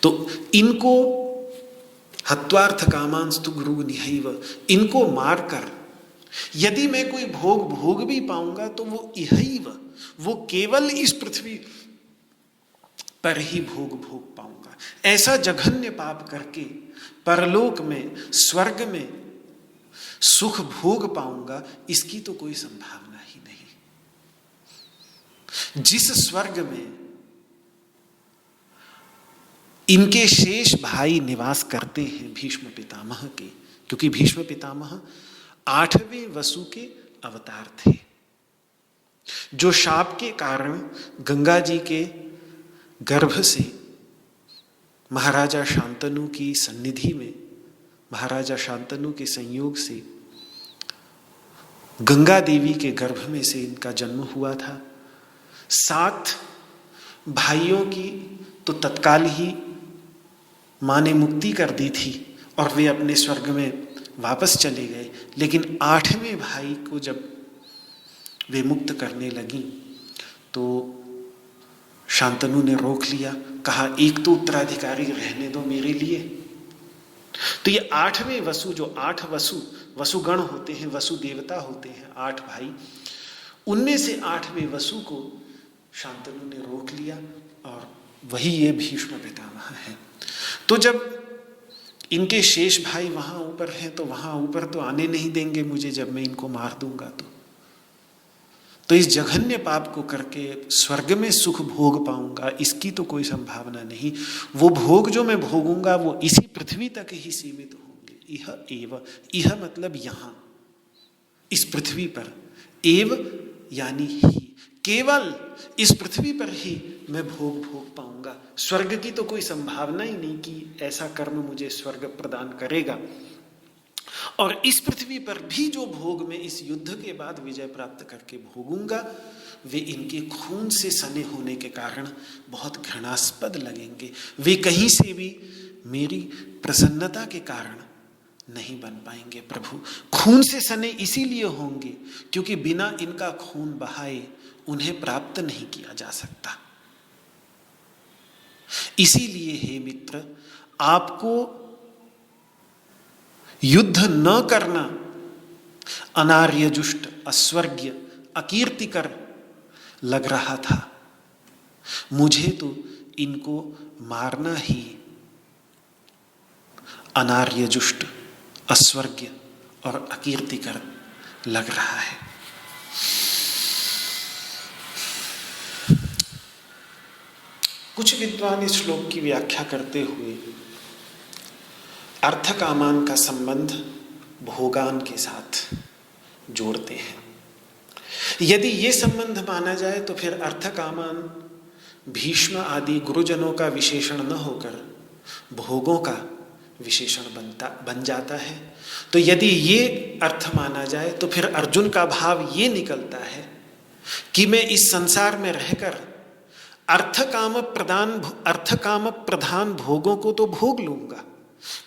तो इनको हत्वार्थ कामांस्तु गुरु निहैव, इनको मारकर यदि मैं कोई भोग भी पाऊंगा तो वो इहैव, वो केवल इस पृथ्वी पर ही भोग पाऊंगा। ऐसा जघन्य पाप करके परलोक में, स्वर्ग में सुख भोग पाऊंगा, इसकी तो कोई संभावना ही नहीं। जिस स्वर्ग में इनके शेष भाई निवास करते हैं भीष्म पितामह के, क्योंकि भीष्म पितामह 8वें वसु के अवतार थे, जो शाप के कारण गंगा जी के गर्भ से महाराजा शांतनु की सन्निधि में, महाराजा शांतनु के संयोग से गंगा देवी के गर्भ में से इनका जन्म हुआ था। 7 भाइयों की तो तत्काल ही मां ने मुक्ति कर दी थी और वे अपने स्वर्ग में वापस चले गए, लेकिन 8वें भाई को जब वे मुक्त करने लगी तो शांतनु ने रोक लिया, कहा एक तो उत्तराधिकारी रहने दो मेरे लिए। तो ये 8वें वसु, जो 8 वसुगण होते हैं, वसु देवता होते हैं, 8 भाई, उनमें से 8वें वसु को शांतनु ने रोक लिया और वही ये भीष्म पितामह है। तो जब इनके शेष भाई वहां ऊपर हैं तो वहां ऊपर तो आने नहीं देंगे मुझे जब मैं इनको मार दूंगा तो इस जघन्य पाप को करके स्वर्ग में सुख भोग पाऊंगा, इसकी तो कोई संभावना नहीं। वो भोग जो मैं भोगूंगा वो इसी पृथ्वी तक ही सीमित होंगे। इह एव, इह मतलब यहां, इस पृथ्वी पर, एव यानी ही, केवल इस पृथ्वी पर ही मैं भोग पाऊंगा। स्वर्ग की तो कोई संभावना ही नहीं कि ऐसा कर्म मुझे स्वर्ग प्रदान करेगा। और इस पृथ्वी पर भी जो भोग में इस युद्ध के बाद विजय प्राप्त करके भोगूंगा, वे इनके खून से सने होने के कारण बहुत घृणास्पद लगेंगे। वे कहीं से भी मेरी प्रसन्नता के कारण नहीं बन पाएंगे। प्रभु खून से सने इसीलिए होंगे क्योंकि बिना इनका खून बहाए उन्हें प्राप्त नहीं किया जा सकता। इसीलिए हे मित्र, आपको युद्ध न करना अनार्य, जुष्ट, अस्वर्ग्य, अकीर्तिकर लग रहा था। मुझे तो इनको मारना ही अनार्य, जुष्ट, अस्वर्ग्य और अकीर्तिकर लग रहा है। कुछ विद्वान इस श्लोक की व्याख्या करते हुए अर्थकामान का संबंध भोगान के साथ जोड़ते हैं। यदि ये संबंध माना जाए तो फिर अर्थकामान भीष्म आदि गुरुजनों का विशेषण न होकर भोगों का विशेषण बन जाता है। तो यदि ये अर्थ माना जाए तो फिर अर्जुन का भाव ये निकलता है कि मैं इस संसार में रहकर अर्थकाम प्रधान भोगों को तो भोग लूंगा।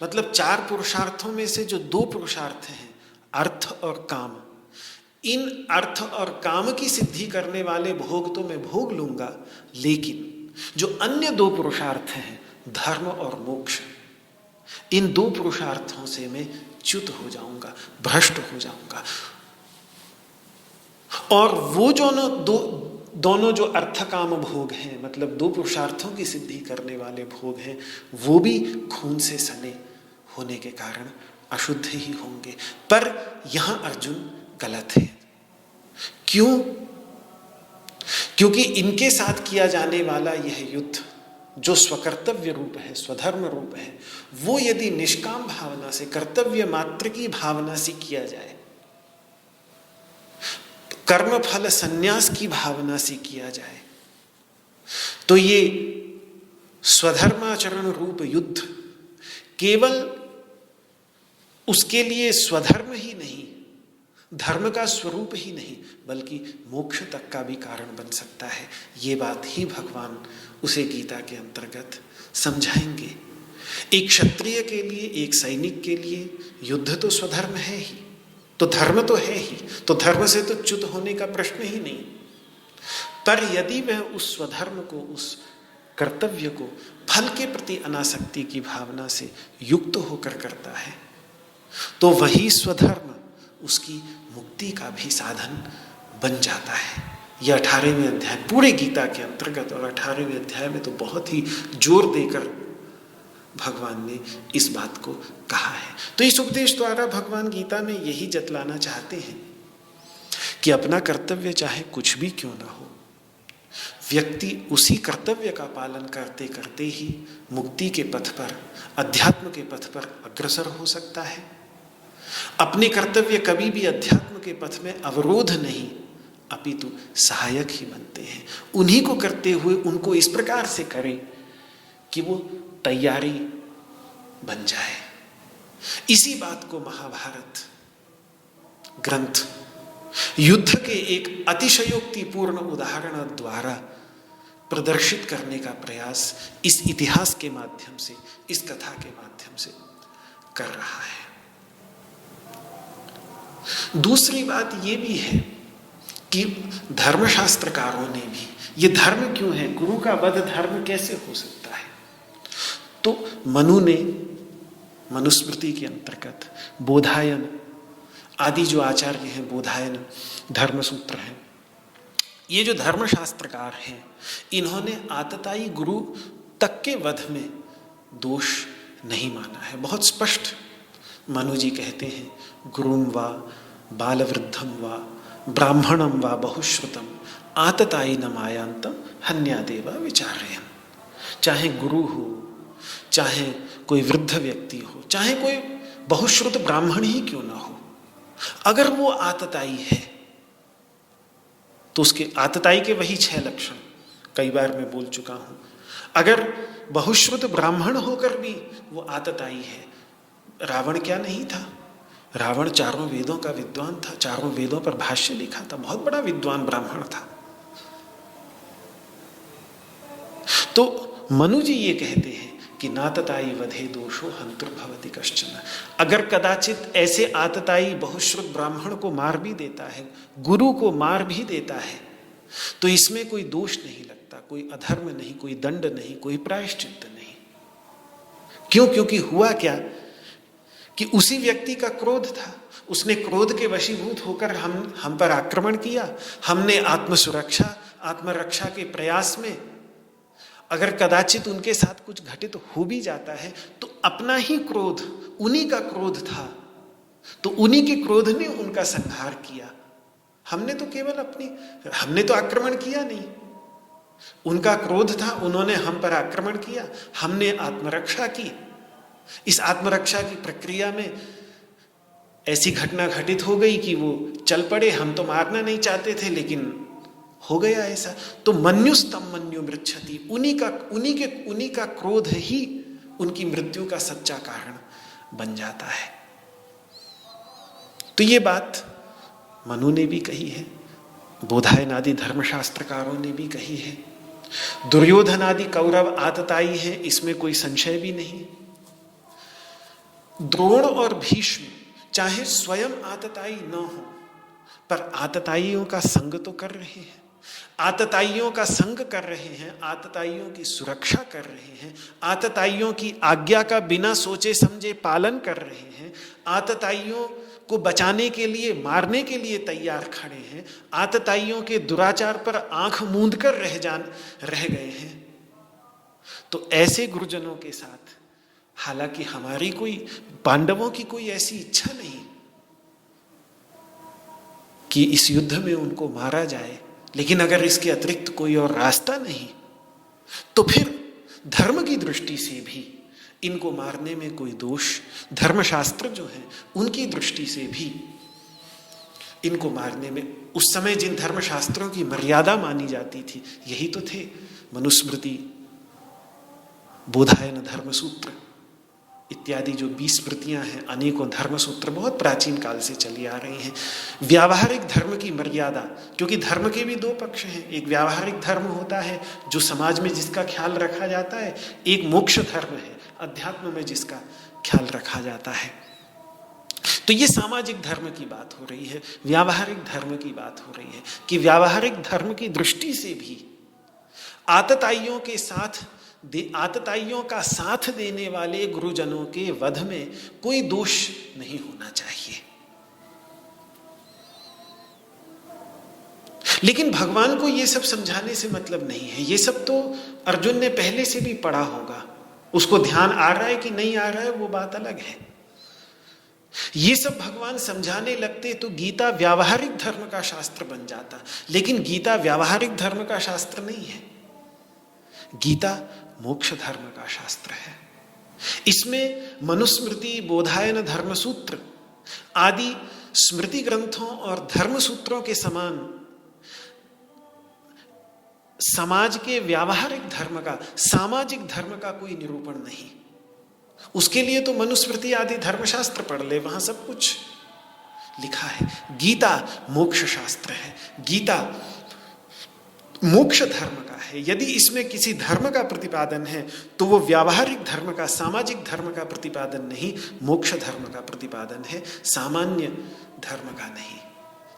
मतलब 4 पुरुषार्थों में से जो 2 पुरुषार्थ हैं, अर्थ और काम, इन अर्थ और काम की सिद्धि करने वाले भोग तो मैं भोग लूंगा, लेकिन जो अन्य 2 पुरुषार्थ हैं, धर्म और मोक्ष, इन 2 पुरुषार्थों से मैं च्युत हो जाऊंगा, भ्रष्ट हो जाऊंगा। और वो दोनों जो अर्थ काम भोग हैं, मतलब 2 पुरुषार्थों की सिद्धि करने वाले भोग हैं, वो भी खून से सने होने के कारण अशुद्ध ही होंगे। पर यहां अर्जुन गलत है। क्यों? क्योंकि इनके साथ किया जाने वाला यह युद्ध जो स्वकर्तव्य रूप है, स्वधर्म रूप है, वो यदि निष्काम भावना से, कर्तव्य मात्र की भावना से किया जाए, कर्म फल संन्यास की भावना से किया जाए, तो ये स्वधर्माचरण रूप युद्ध केवल उसके लिए स्वधर्म ही नहीं, धर्म का स्वरूप ही नहीं, बल्कि मोक्ष तक का भी कारण बन सकता है। ये बात ही भगवान उसे गीता के अंतर्गत समझाएंगे। एक क्षत्रिय के लिए, एक सैनिक के लिए युद्ध तो स्वधर्म है ही, तो धर्म तो है ही, तो धर्म से तो च्युत होने का प्रश्न ही नहीं। पर यदि वह उस स्वधर्म को, उस कर्तव्य को फल के प्रति अनासक्ति की भावना से युक्त होकर करता है, तो वही स्वधर्म उसकी मुक्ति का भी साधन बन जाता है। यह 18वें अध्याय, पूरे गीता के अंतर्गत, और 18वें अध्याय में तो बहुत ही जोर देकर भगवान ने इस बात को कहा है। तो इस उपदेश द्वारा भगवान गीता में यही जतलाना चाहते हैं कि अपना कर्तव्य चाहे कुछ भी क्यों ना हो, व्यक्ति उसी कर्तव्य का पालन करते करते ही मुक्ति के पथ पर, अध्यात्म के पथ पर अग्रसर हो सकता है। अपने कर्तव्य कभी भी अध्यात्म के पथ में अवरोध नहीं, अपितु सहायक ही बनते हैं। उन्हीं को करते हुए उनको इस प्रकार से करें कि वो तैयारी बन जाए। इसी बात को महाभारत ग्रंथ युद्ध के एक अतिशयोक्तिपूर्ण उदाहरण द्वारा प्रदर्शित करने का प्रयास इस इतिहास के माध्यम से, इस कथा के माध्यम से कर रहा है। दूसरी बात ये भी है कि धर्मशास्त्रकारों ने भी, ये धर्म क्यों है, गुरु का वध धर्म कैसे हो सकता है, तो मनु ने मनुस्मृति के अंतर्गत बोधायन आदि जो आचार्य हैं, बोधायन धर्मसूत्र हैं, ये जो धर्मशास्त्रकार हैं, इन्होंने आतताई गुरु तक के वध में दोष नहीं माना है। बहुत स्पष्ट मनु जी कहते हैं, गुरुम वा बालवृद्धम वा ब्राह्मणम वा बहुश्रुतम आतताई न मायांतम हन्यादेवा विचारयन। चाहे गुरु हो, चाहे कोई वृद्ध व्यक्ति हो, चाहे कोई बहुश्रुत ब्राह्मण ही क्यों ना हो, अगर वो आतताई है तो उसके आतताई के वही 6 लक्षण कई बार मैं बोल चुका हूं। अगर बहुश्रुत ब्राह्मण होकर भी वो आतताई है, रावण क्या नहीं था, रावण 4 वेदों का विद्वान था, 4 वेदों पर भाष्य लिखा था, बहुत बड़ा विद्वान ब्राह्मण था। तो मनु जी ये कहते हैं कि नातताई वधे दोषो हंतुर्भवति कश्चन। अगर कदाचित ऐसे आतताई बहुश्रुत ब्राह्मण को मार भी देता है, गुरु को मार भी देता है, तो इसमें कोई दोष नहीं लगता, कोई अधर्म नहीं, कोई दंड नहीं, कोई प्रायश्चित्त नहीं। क्यों? क्योंकि हुआ क्या कि उसी व्यक्ति का क्रोध था, उसने क्रोध के वशीभूत होकर हम पर आक्रमण किया। हमने आत्मसुरक्षा, आत्मरक्षा के प्रयास में अगर कदाचित उनके साथ कुछ घटित हो भी जाता है तो अपना ही क्रोध, उन्हीं का क्रोध था, तो उन्हीं के क्रोध ने उनका संहार किया। हमने तो केवल हमने तो आक्रमण किया नहीं, उनका क्रोध था, उन्होंने हम पर आक्रमण किया, हमने आत्मरक्षा की। इस आत्मरक्षा की प्रक्रिया में ऐसी घटना घटित हो गई कि वो चल पड़े। हम तो मारना नहीं चाहते थे, लेकिन हो गया ऐसा। तो मन्युस्तम मन्यु मृच्छति, उन्हीं का क्रोध ही उनकी मृत्यु का सच्चा कारण बन जाता है। तो ये बात मनु ने भी कही है, बोधायन आदि धर्मशास्त्रकारों ने भी कही है, दुर्योधन आदि कौरव आतताई है, इसमें कोई संशय भी नहीं। द्रोण और भीष्म चाहे स्वयं आतताई न हो, पर आतताइयों का संग तो कर रहे हैं, आतताइयों का संग कर रहे हैं, आतताइयों की सुरक्षा कर रहे हैं, आतताइयों की आज्ञा का बिना सोचे समझे पालन कर रहे हैं, आतताइयों को बचाने के लिए, मारने के लिए तैयार खड़े हैं, आतताइयों के दुराचार पर आंख मूंद कर रह गए हैं। तो ऐसे गुरुजनों के साथ, हालांकि हमारी कोई, पांडवों की कोई ऐसी इच्छा नहीं कि इस युद्ध में उनको मारा जाए, लेकिन अगर इसके अतिरिक्त कोई और रास्ता नहीं, तो फिर धर्म की दृष्टि से भी इनको मारने में कोई दोष, धर्मशास्त्र जो है उनकी दृष्टि से भी इनको मारने में, उस समय जिन धर्मशास्त्रों की मर्यादा मानी जाती थी यही तो थे, मनुस्मृति, बोधायन धर्मसूत्र इत्यादि जो 20 स्मृतियां हैं, अनेकों धर्मसूत्र बहुत प्राचीन काल से चली आ रही हैं। व्यावहारिक धर्म की मर्यादा, क्योंकि धर्म के भी दो पक्ष हैं, एक व्यावहारिक धर्म होता है जो समाज में जिसका ख्याल रखा जाता है, एक मोक्ष धर्म है अध्यात्म में जिसका ख्याल रखा जाता है। तो ये सामाजिक धर्म की बात हो रही है, व्यावहारिक धर्म की बात हो रही है कि व्यावहारिक धर्म की दृष्टि से भी आतताइयों का साथ देने वाले गुरुजनों के वध में कोई दोष नहीं होना चाहिए। लेकिन भगवान को यह सब समझाने से मतलब नहीं है, ये सब तो अर्जुन ने पहले से भी पढ़ा होगा, उसको ध्यान आ रहा है कि नहीं आ रहा है वो बात अलग है। ये सब भगवान समझाने लगते तो गीता व्यावहारिक धर्म का शास्त्र बन जाता, लेकिन गीता व्यावहारिक धर्म का शास्त्र नहीं है, गीता मोक्ष धर्म का शास्त्र है। इसमें मनुस्मृति, बोधायन धर्मसूत्र आदि स्मृति ग्रंथों और धर्मसूत्रों के समान समाज के व्यावहारिक धर्म का, सामाजिक धर्म का कोई निरूपण नहीं। उसके लिए तो मनुस्मृति आदि धर्मशास्त्र पढ़ ले, वहां सब कुछ लिखा है। गीता मोक्ष शास्त्र है, गीता मोक्ष धर्म का है। यदि इसमें किसी धर्म का प्रतिपादन है तो वो व्यावहारिक धर्म का, सामाजिक धर्म का प्रतिपादन नहीं, मोक्ष धर्म का प्रतिपादन है, सामान्य धर्म का नहीं।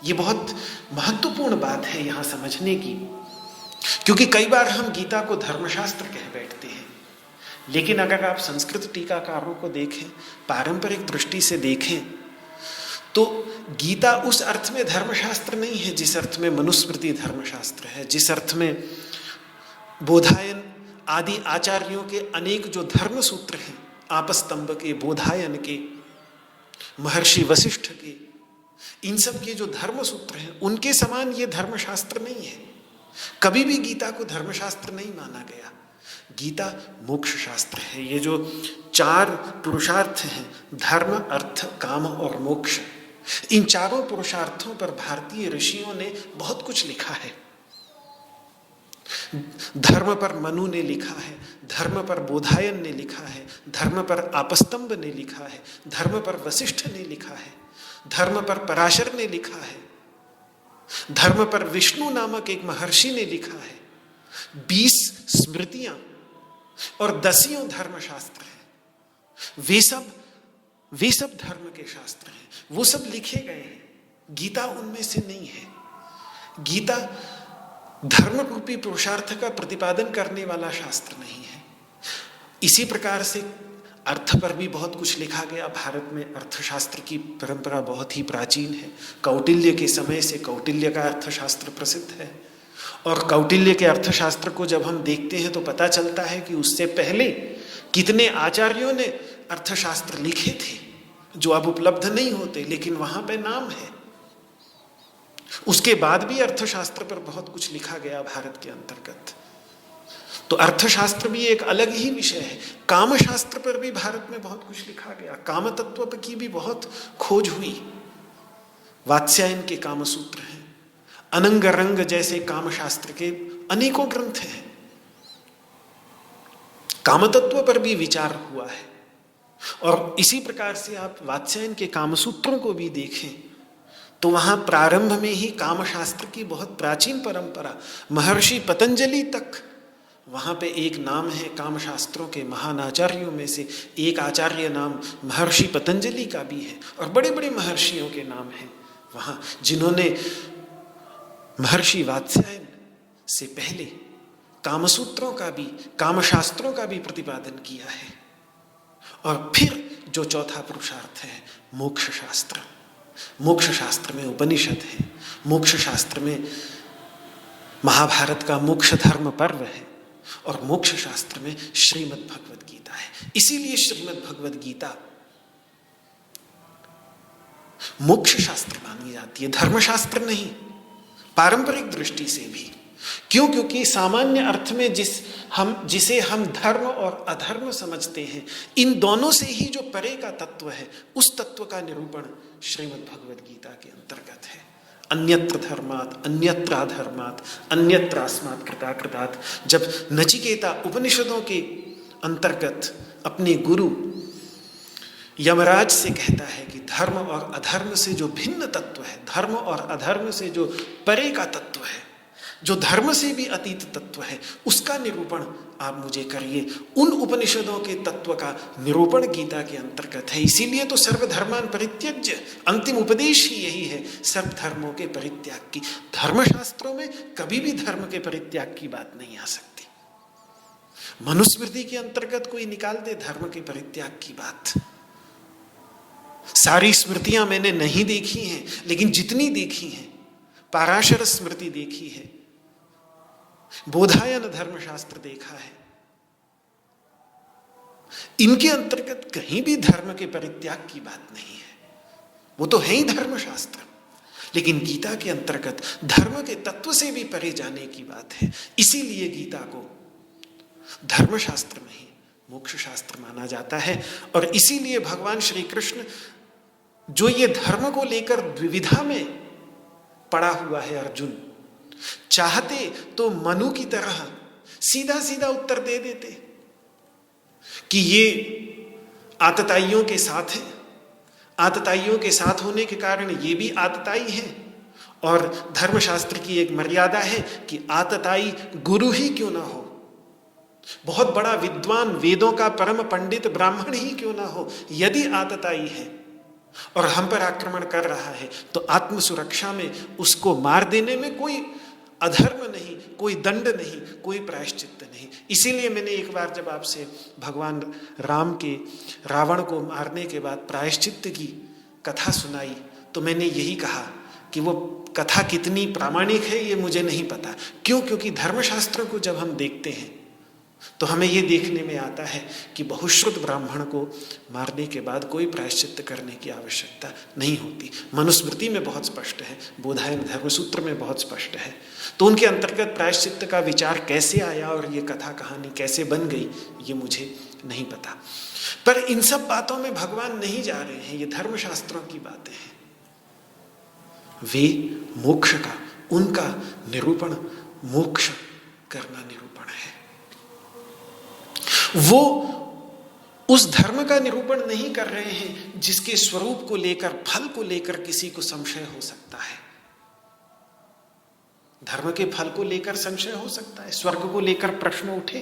ये बहुत महत्वपूर्ण बात है यहां समझने की, क्योंकि कई बार हम गीता को धर्मशास्त्र कह बैठते हैं, लेकिन अगर आप संस्कृत टीकाकारों को देखें, पारंपरिक दृष्टि से देखें, तो गीता उस अर्थ में धर्मशास्त्र नहीं है जिस अर्थ में मनुस्मृति धर्मशास्त्र है, जिस अर्थ में बोधायन आदि आचार्यों के अनेक जो धर्म सूत्र हैं, आपस्तंभ के, बोधायन के, महर्षि वशिष्ठ के, इन सब के जो धर्म सूत्र हैं उनके समान ये धर्मशास्त्र नहीं है। कभी भी गीता को धर्मशास्त्र नहीं माना गया, गीता मोक्ष शास्त्र है। ये जो 4 पुरुषार्थ हैं, धर्म, अर्थ, काम और मोक्ष, इन चारों पुरुषार्थों पर भारतीय ऋषियों ने बहुत कुछ लिखा है। धर्म पर मनु ने लिखा है, धर्म पर बोधायन ने लिखा है, धर्म पर आपस्तंभ ने लिखा है, धर्म पर वशिष्ठ ने लिखा है, धर्म पर पराशर ने लिखा है, धर्म पर विष्णु नामक एक महर्षि ने लिखा है। 20 स्मृतियां और 10 धर्मशास्त्र हैं। वे सब धर्म के शास्त्र हैं, वो सब लिखे गए हैं। गीता उनमें से नहीं है। गीता धर्म रूपी पुरुषार्थ का प्रतिपादन करने वाला शास्त्र नहीं है। इसी प्रकार से अर्थ पर भी बहुत कुछ लिखा गया। भारत में अर्थशास्त्र की परंपरा बहुत ही प्राचीन है। कौटिल्य के समय से कौटिल्य का अर्थशास्त्र प्रसिद्ध है, और कौटिल्य के अर्थशास्त्र को जब हम देखते हैं तो पता चलता है कि उससे पहले कितने आचार्यों ने अर्थशास्त्र लिखे थे जो अब उपलब्ध नहीं होते, लेकिन वहां पे नाम है। उसके बाद भी अर्थशास्त्र पर बहुत कुछ लिखा गया भारत के अंतर्गत। तो अर्थशास्त्र भी एक अलग ही विषय है। काम शास्त्र पर भी भारत में बहुत कुछ लिखा गया, काम तत्व की भी बहुत खोज हुई। वात्स्यायन के काम सूत्र हैं, अनंग रंग जैसे काम शास्त्र के अनेकों ग्रंथ हैं। काम तत्व पर भी विचार हुआ है। और इसी प्रकार से आप वात्स्यायन के काम सूत्रों को भी देखें तो वहां प्रारंभ में ही काम शास्त्र की बहुत प्राचीन परंपरा, महर्षि पतंजलि तक, वहां पे एक नाम है काम शास्त्रों के महान आचार्यों में से एक आचार्य नाम महर्षि पतंजलि का भी है, और बड़े बड़े महर्षियों के नाम हैं वहां, जिन्होंने महर्षि वात्स्यायन से पहले कामसूत्रों का भी, कामशास्त्रों का भी प्रतिपादन किया है। और फिर जो चौथा पुरुषार्थ है मोक्ष शास्त्र। मोक्ष शास्त्र में उपनिषद है, मोक्ष शास्त्र में महाभारत का मोक्ष धर्म पर्व है, और मोक्ष शास्त्र में श्रीमद् भगवद गीता है। इसीलिए श्रीमद् भगवद गीता मोक्ष शास्त्र मानी जाती है, धर्मशास्त्र नहीं, पारंपरिक दृष्टि से भी। क्यों? क्योंकि सामान्य अर्थ में जिसे हम धर्म और अधर्म समझते हैं, इन दोनों से ही जो परे का तत्व है, उस तत्व का निरूपण श्रीमद् भगवद गीता के अंतर्गत है। अन्यत्र धर्मात् अन्यत्र अधर्मात् अन्यत्रास्मात् कृताकृतात्। जब नचिकेता उपनिषदों के अंतर्गत अपने गुरु यमराज से कहता है कि धर्म और अधर्म से जो भिन्न तत्व है, धर्म और अधर्म से जो परे का तत्व है, जो धर्म से भी अतीत तत्व है, उसका निरूपण आप मुझे करिए। उन उपनिषदों के तत्व का निरूपण गीता के अंतर्गत है। इसीलिए तो सर्वधर्मान परित्यज्य, अंतिम उपदेश ही यही है, सर्व धर्मों के परित्याग की। धर्मशास्त्रों में कभी भी धर्म के परित्याग की बात नहीं आ सकती। मनुस्मृति के अंतर्गत कोई निकाल दे धर्म के परित्याग की बात। सारी स्मृतियां मैंने नहीं देखी हैं, लेकिन जितनी देखी हैं, पाराशर स्मृति देखी है, बोधायन धर्मशास्त्र देखा है, इनके अंतर्गत कहीं भी धर्म के परित्याग की बात नहीं है। वो तो है ही धर्मशास्त्र, लेकिन गीता के अंतर्गत धर्म के तत्व से भी परे जाने की बात है। इसीलिए गीता को धर्मशास्त्र में ही मोक्ष शास्त्र माना जाता है। और इसीलिए भगवान श्री कृष्ण जो ये धर्म को लेकर द्विविधा में पड़ा हुआ है, अर्जुन चाहते तो मनु की तरह सीधा सीधा उत्तर दे देते कि ये आतताइयों के साथ है, आतताइयों के साथ होने के कारण ये भी आतताई है, और धर्मशास्त्र की एक मर्यादा है कि आतताई गुरु ही क्यों ना हो, बहुत बड़ा विद्वान, वेदों का परम पंडित ब्राह्मण ही क्यों ना हो, यदि आतताई है और हम पर आक्रमण कर रहा है, तो आत्म सुरक्षा में उसको मार देने में कोई अधर्म नहीं, कोई दंड नहीं, कोई प्रायश्चित्त नहीं। इसीलिए मैंने एक बार जब आपसे भगवान राम के रावण को मारने के बाद प्रायश्चित्त की कथा सुनाई, तो मैंने यही कहा कि वो कथा कितनी प्रामाणिक है ये मुझे नहीं पता। क्यों? क्योंकि धर्मशास्त्रों को जब हम देखते हैं तो हमें ये देखने में आता है कि बहुश्रुत ब्राह्मण को मारने के बाद कोई प्रायश्चित्त करने की आवश्यकता नहीं होती। मनुस्मृति में बहुत स्पष्ट है, बोधायन धर्मसूत्र में बहुत स्पष्ट है। तो उनके अंतर्गत प्रायश्चित्त का विचार कैसे आया और ये कथा कहानी कैसे बन गई, ये मुझे नहीं पता। पर इन सब बातों में भगवान नहीं जा रहे हैं, ये धर्मशास्त्रों की बातें हैं। वे मोक्ष का, उनका निरूपण मोक्ष करना निरूपण है। वो उस धर्म का निरूपण नहीं कर रहे हैं जिसके स्वरूप को लेकर, फल को लेकर किसी को संशय हो सकता है। धर्म के फल को लेकर संशय हो सकता है, स्वर्ग को लेकर प्रश्न उठे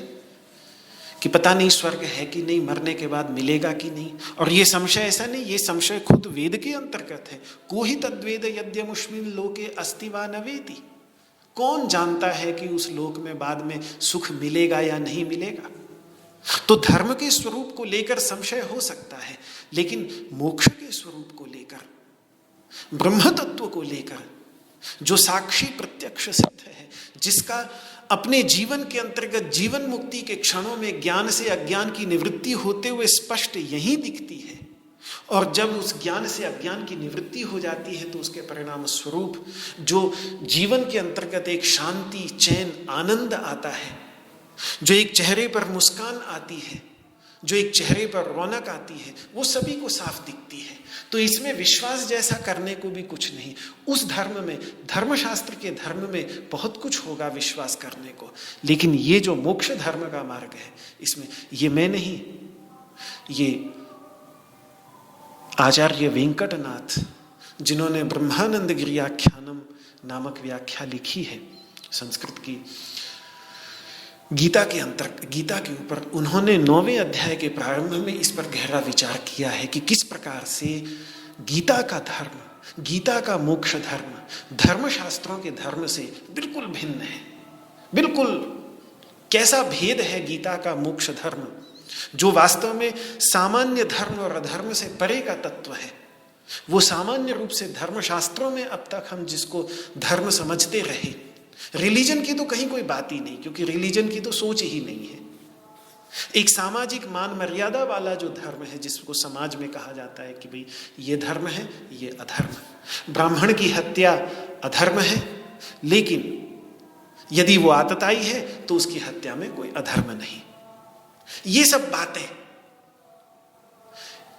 कि पता नहीं स्वर्ग है कि नहीं, मरने के बाद मिलेगा कि नहीं। और ये संशय ऐसा नहीं, ये संशय खुद वेद के अंतर्गत है। को ही तद्वेद यद्यमुष्मिन् लोके अस्ति वा न वेति। कौन जानता है कि उस लोक में बाद में सुख मिलेगा या नहीं मिलेगा। तो धर्म के स्वरूप को लेकर संशय हो सकता है, लेकिन मोक्ष के स्वरूप को लेकर, ब्रह्म तत्व को लेकर, जो साक्षी प्रत्यक्ष सिद्ध है, जिसका अपने जीवन के अंतर्गत जीवन मुक्ति के क्षणों में ज्ञान से अज्ञान की निवृत्ति होते हुए स्पष्ट यही दिखती है, और जब उस ज्ञान से अज्ञान की निवृत्ति हो जाती है तो उसके परिणाम स्वरूप जो जीवन के अंतर्गत एक शांति, चैन, आनंद आता है, जो एक चेहरे पर मुस्कान आती है, जो एक चेहरे पर रौनक आती है, वो सभी को साफ दिखती है। तो इसमें विश्वास जैसा करने को भी कुछ नहीं। उस धर्म में, धर्मशास्त्र के धर्म में बहुत कुछ होगा विश्वास करने को, लेकिन ये जो मोक्ष धर्म का मार्ग है, इसमें ये मैं नहीं, ये आचार्य वेंकटनाथ जिन्होंने ब्रह्मानंद गिरियाख्यानम नामक व्याख्या लिखी है संस्कृत की गीता के ऊपर, उन्होंने 9वें अध्याय के प्रारंभ में इस पर गहरा विचार किया है कि किस प्रकार से गीता का धर्म, गीता का मोक्ष धर्म धर्मशास्त्रों के धर्म से बिल्कुल भिन्न है। बिल्कुल कैसा भेद है गीता का मोक्ष धर्म, जो वास्तव में सामान्य धर्म और अधर्म से परे का तत्व है। वो सामान्य रूप से धर्मशास्त्रों में अब तक हम जिसको धर्म समझते रहे, रिलीजन की तो कहीं कोई बात ही नहीं, क्योंकि रिलीजन की तो सोच ही नहीं है। एक सामाजिक मान मर्यादा वाला जो धर्म है, जिसको समाज में कहा जाता है कि भाई ये धर्म है, ये अधर्म है। ब्राह्मण की हत्या अधर्म है, लेकिन यदि वो आतताई है तो उसकी हत्या में कोई अधर्म नहीं। ये सब बातें,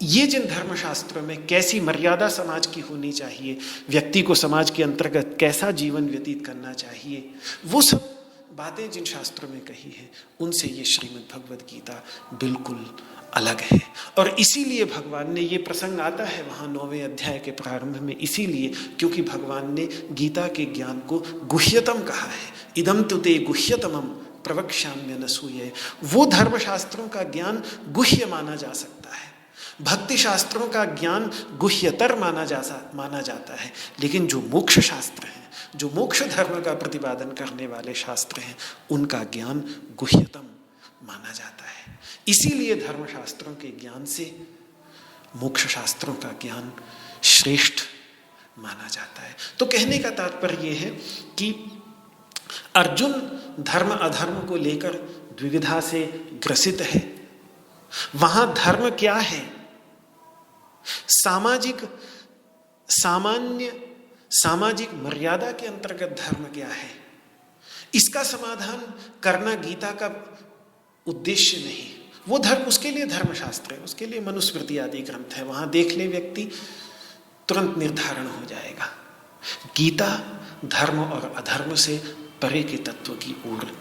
ये जिन धर्मशास्त्रों में कैसी मर्यादा समाज की होनी चाहिए, व्यक्ति को समाज के अंतर्गत कैसा जीवन व्यतीत करना चाहिए, वो सब बातें जिन शास्त्रों में कही है, उनसे ये श्रीमद् भगवद गीता बिल्कुल अलग है। और इसीलिए भगवान ने, ये प्रसंग आता है वहाँ 9वें अध्याय के प्रारंभ में, इसीलिए क्योंकि भगवान ने गीता के ज्ञान को गुह्यतम कहा है। इदम तु ते गुह्यतमम प्रवक्ष्याम्यनसूये। वो धर्मशास्त्रों का ज्ञान गुह्य माना जा सकता है, भक्ति शास्त्रों का ज्ञान गुह्यतर माना जाता है, लेकिन जो मोक्ष शास्त्र हैं, जो मोक्ष धर्म का प्रतिपादन करने वाले शास्त्र हैं, उनका ज्ञान गुह्यतम माना जाता है। इसीलिए धर्मशास्त्रों के ज्ञान से मोक्ष शास्त्रों का ज्ञान श्रेष्ठ माना जाता है। तो कहने का तात्पर्य यह है कि अर्जुन धर्म अधर्म को लेकर द्विविधा से ग्रसित है। वहां धर्म क्या है, सामाजिक मर्यादा के अंतर्गत धर्म क्या है, इसका समाधान करना गीता का उद्देश्य नहीं। वो धर्म, उसके लिए धर्मशास्त्र है, उसके लिए मनुस्मृति आदि ग्रंथ है, वहां देख ले व्यक्ति तुरंत निर्धारण हो जाएगा। गीता धर्म और अधर्म से परे के तत्व की ओर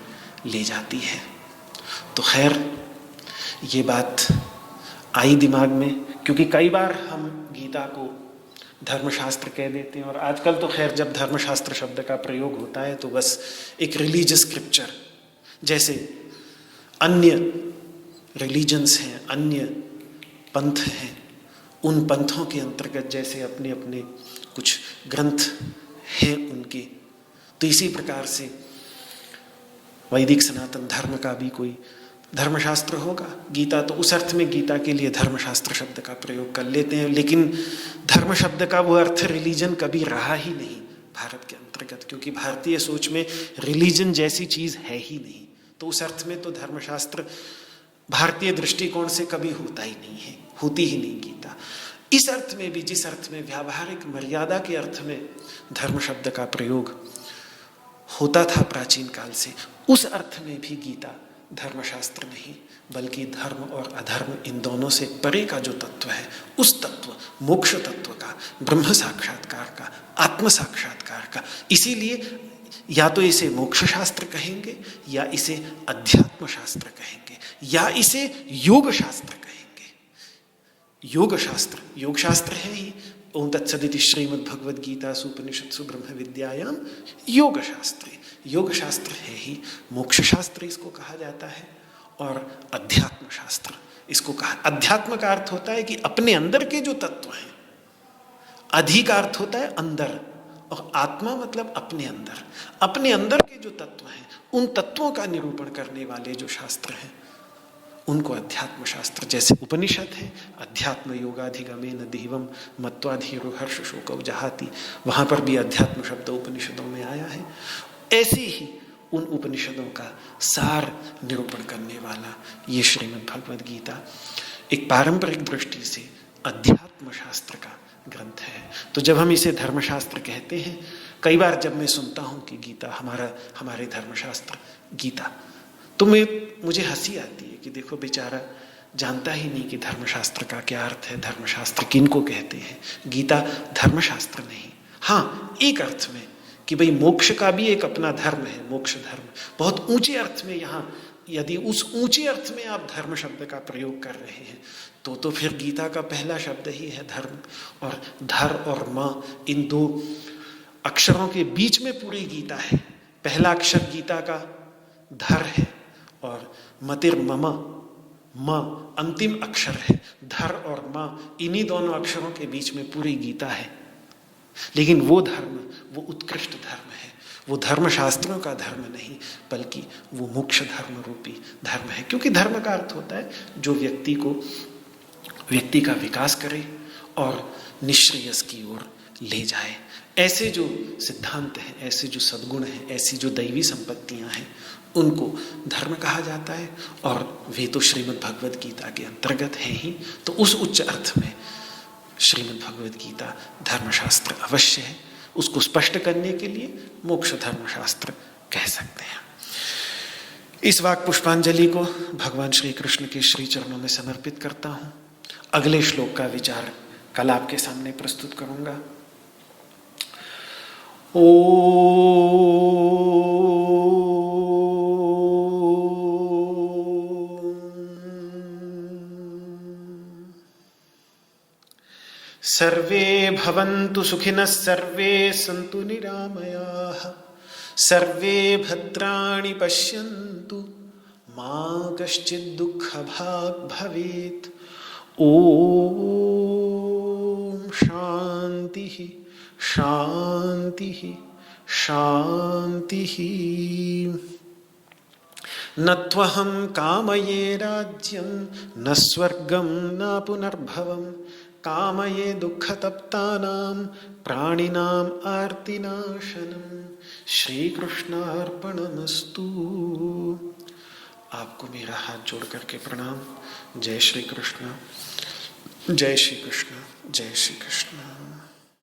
ले जाती है। तो खैर ये बात आई दिमाग में, क्योंकि कई बार हम गीता को धर्मशास्त्र कह देते हैं, और आजकल तो खैर जब धर्मशास्त्र शब्द का प्रयोग होता है तो बस एक रिलीजियस स्क्रिप्चर, जैसे अन्य रिलीजन्स हैं, अन्य पंथ हैं, उन पंथों के अंतर्गत जैसे अपने अपने कुछ ग्रंथ हैं उनके, तो इसी प्रकार से वैदिक सनातन धर्म का भी कोई धर्मशास्त्र होगा। गीता तो उस अर्थ में गीता के लिए धर्मशास्त्र शब्द का प्रयोग कर लेते हैं, लेकिन धर्म शब्द का वो अर्थ रिलीजन कभी रहा ही नहीं भारत के अंतर्गत, क्योंकि भारतीय सोच में रिलीजन जैसी चीज है ही नहीं। तो उस अर्थ में तो धर्मशास्त्र भारतीय दृष्टिकोण से कभी होता ही नहीं है, होती ही नहीं गीता। इस अर्थ में भी, जिस अर्थ में व्यावहारिक मर्यादा के अर्थ में धर्म शब्द का प्रयोग होता था प्राचीन काल से, उस अर्थ में भी गीता धर्मशास्त्र नहीं, बल्कि धर्म और अधर्म इन दोनों से परे का जो तत्व है, उस तत्व, मोक्ष तत्व का, ब्रह्म साक्षात्कार का, आत्म साक्षात्कार का। इसीलिए या तो इसे मोक्ष शास्त्र कहेंगे, या इसे अध्यात्म शास्त्र कहेंगे, या इसे योग शास्त्र कहेंगे। योग शास्त्र है ही। ओम तत्सदिति श्रीमद्भगवद गीतासु उपनिषत्सु ब्रह्म विद्यायाम योग शास्त्र है ही। मोक्ष शास्त्र इसको कहा जाता है, और अध्यात्म शास्त्र इसको कहा। अध्यात्म का अर्थ होता है कि अपने अंदर के जो तत्व हैं, अधि का अर्थ होता है अंदर, और आत्मा मतलब अपने अंदर के जो तत्व हैं, उन तत्वों का निरूपण करने वाले जो शास्त्र हैं, उनको अध्यात्म शास्त्र, जैसे उपनिषद है, अध्यात्म योगाधिगमेन देवम मत्वा धीरो हर्ष शोकौ जहाति, वहां पर भी अध्यात्म शब्द उपनिषदों में आया है। ऐसे ही उन उपनिषदों का सार निरूपण करने वाला ये श्रीमद् भगवद गीता एक पारंपरिक दृष्टि से अध्यात्म शास्त्र का ग्रंथ है। तो जब हम इसे धर्मशास्त्र कहते हैं, कई बार जब मैं सुनता हूँ कि गीता हमारे धर्मशास्त्र गीता, तो मुझे हंसी आती है कि देखो बेचारा जानता ही नहीं कि धर्मशास्त्र का क्या अर्थ है, धर्मशास्त्र किनको कहते हैं। गीता धर्मशास्त्र नहीं, हाँ एक अर्थ में कि भाई मोक्ष का भी एक अपना धर्म है, मोक्ष धर्म बहुत ऊंचे अर्थ में। यहाँ यदि उस ऊंचे अर्थ में आप धर्म शब्द का प्रयोग कर रहे हैं तो फिर गीता का पहला शब्द ही है धर्म। और धर और म, इन दो अक्षरों के बीच में पूरी गीता है। पहला अक्षर गीता का धर है और मतिर मम, म अंतिम अक्षर है। धर और म, इन्हीं दोनों अक्षरों के बीच में पूरी गीता है। लेकिन वो धर्म, वो उत्कृष्ट धर्म है, वो धर्मशास्त्रों का धर्म नहीं, बल्कि वो मोक्ष धर्म रूपी धर्म है। क्योंकि धर्म का अर्थ होता है जो व्यक्ति का विकास करे और निश्रेयस की ओर ले जाए। ऐसे जो सिद्धांत हैं, ऐसे जो सद्गुण हैं, ऐसी जो दैवी संपत्तियां हैं, उनको धर्म कहा जाता है। और वे तो श्रीमद् भगवद गीता के अंतर्गत हैं ही। तो उस उच्च अर्थ में श्रीमद् भगवद गीता धर्मशास्त्र अवश्य है। उसको स्पष्ट करने के लिए मोक्ष धर्मशास्त्र कह सकते हैं। इस वाक् पुष्पांजलि को भगवान श्री कृष्ण के श्री चरणों में समर्पित करता हूँ। अगले श्लोक का विचार कल आपके सामने प्रस्तुत करूंगा। सर्वे भवन्तु सुखिनः, सर्वे सन्तु निरामयाः, सर्वे भद्राणि पश्यन्तु, मा कश्चित् दुःखभाग् भवेत्। ओम शांति शांति शांति। न त्वहं कामये राज्यं न स्वर्गं न पुनर्भवं, कामये दुःखतप्तानां प्राणिनाम् आर्तिनाशनम्। श्री कृष्णार्पणमस्तु। आपको मेरा हाथ जोड़ करके प्रणाम। जय श्री कृष्ण, जय श्री कृष्ण, जय श्री कृष्ण।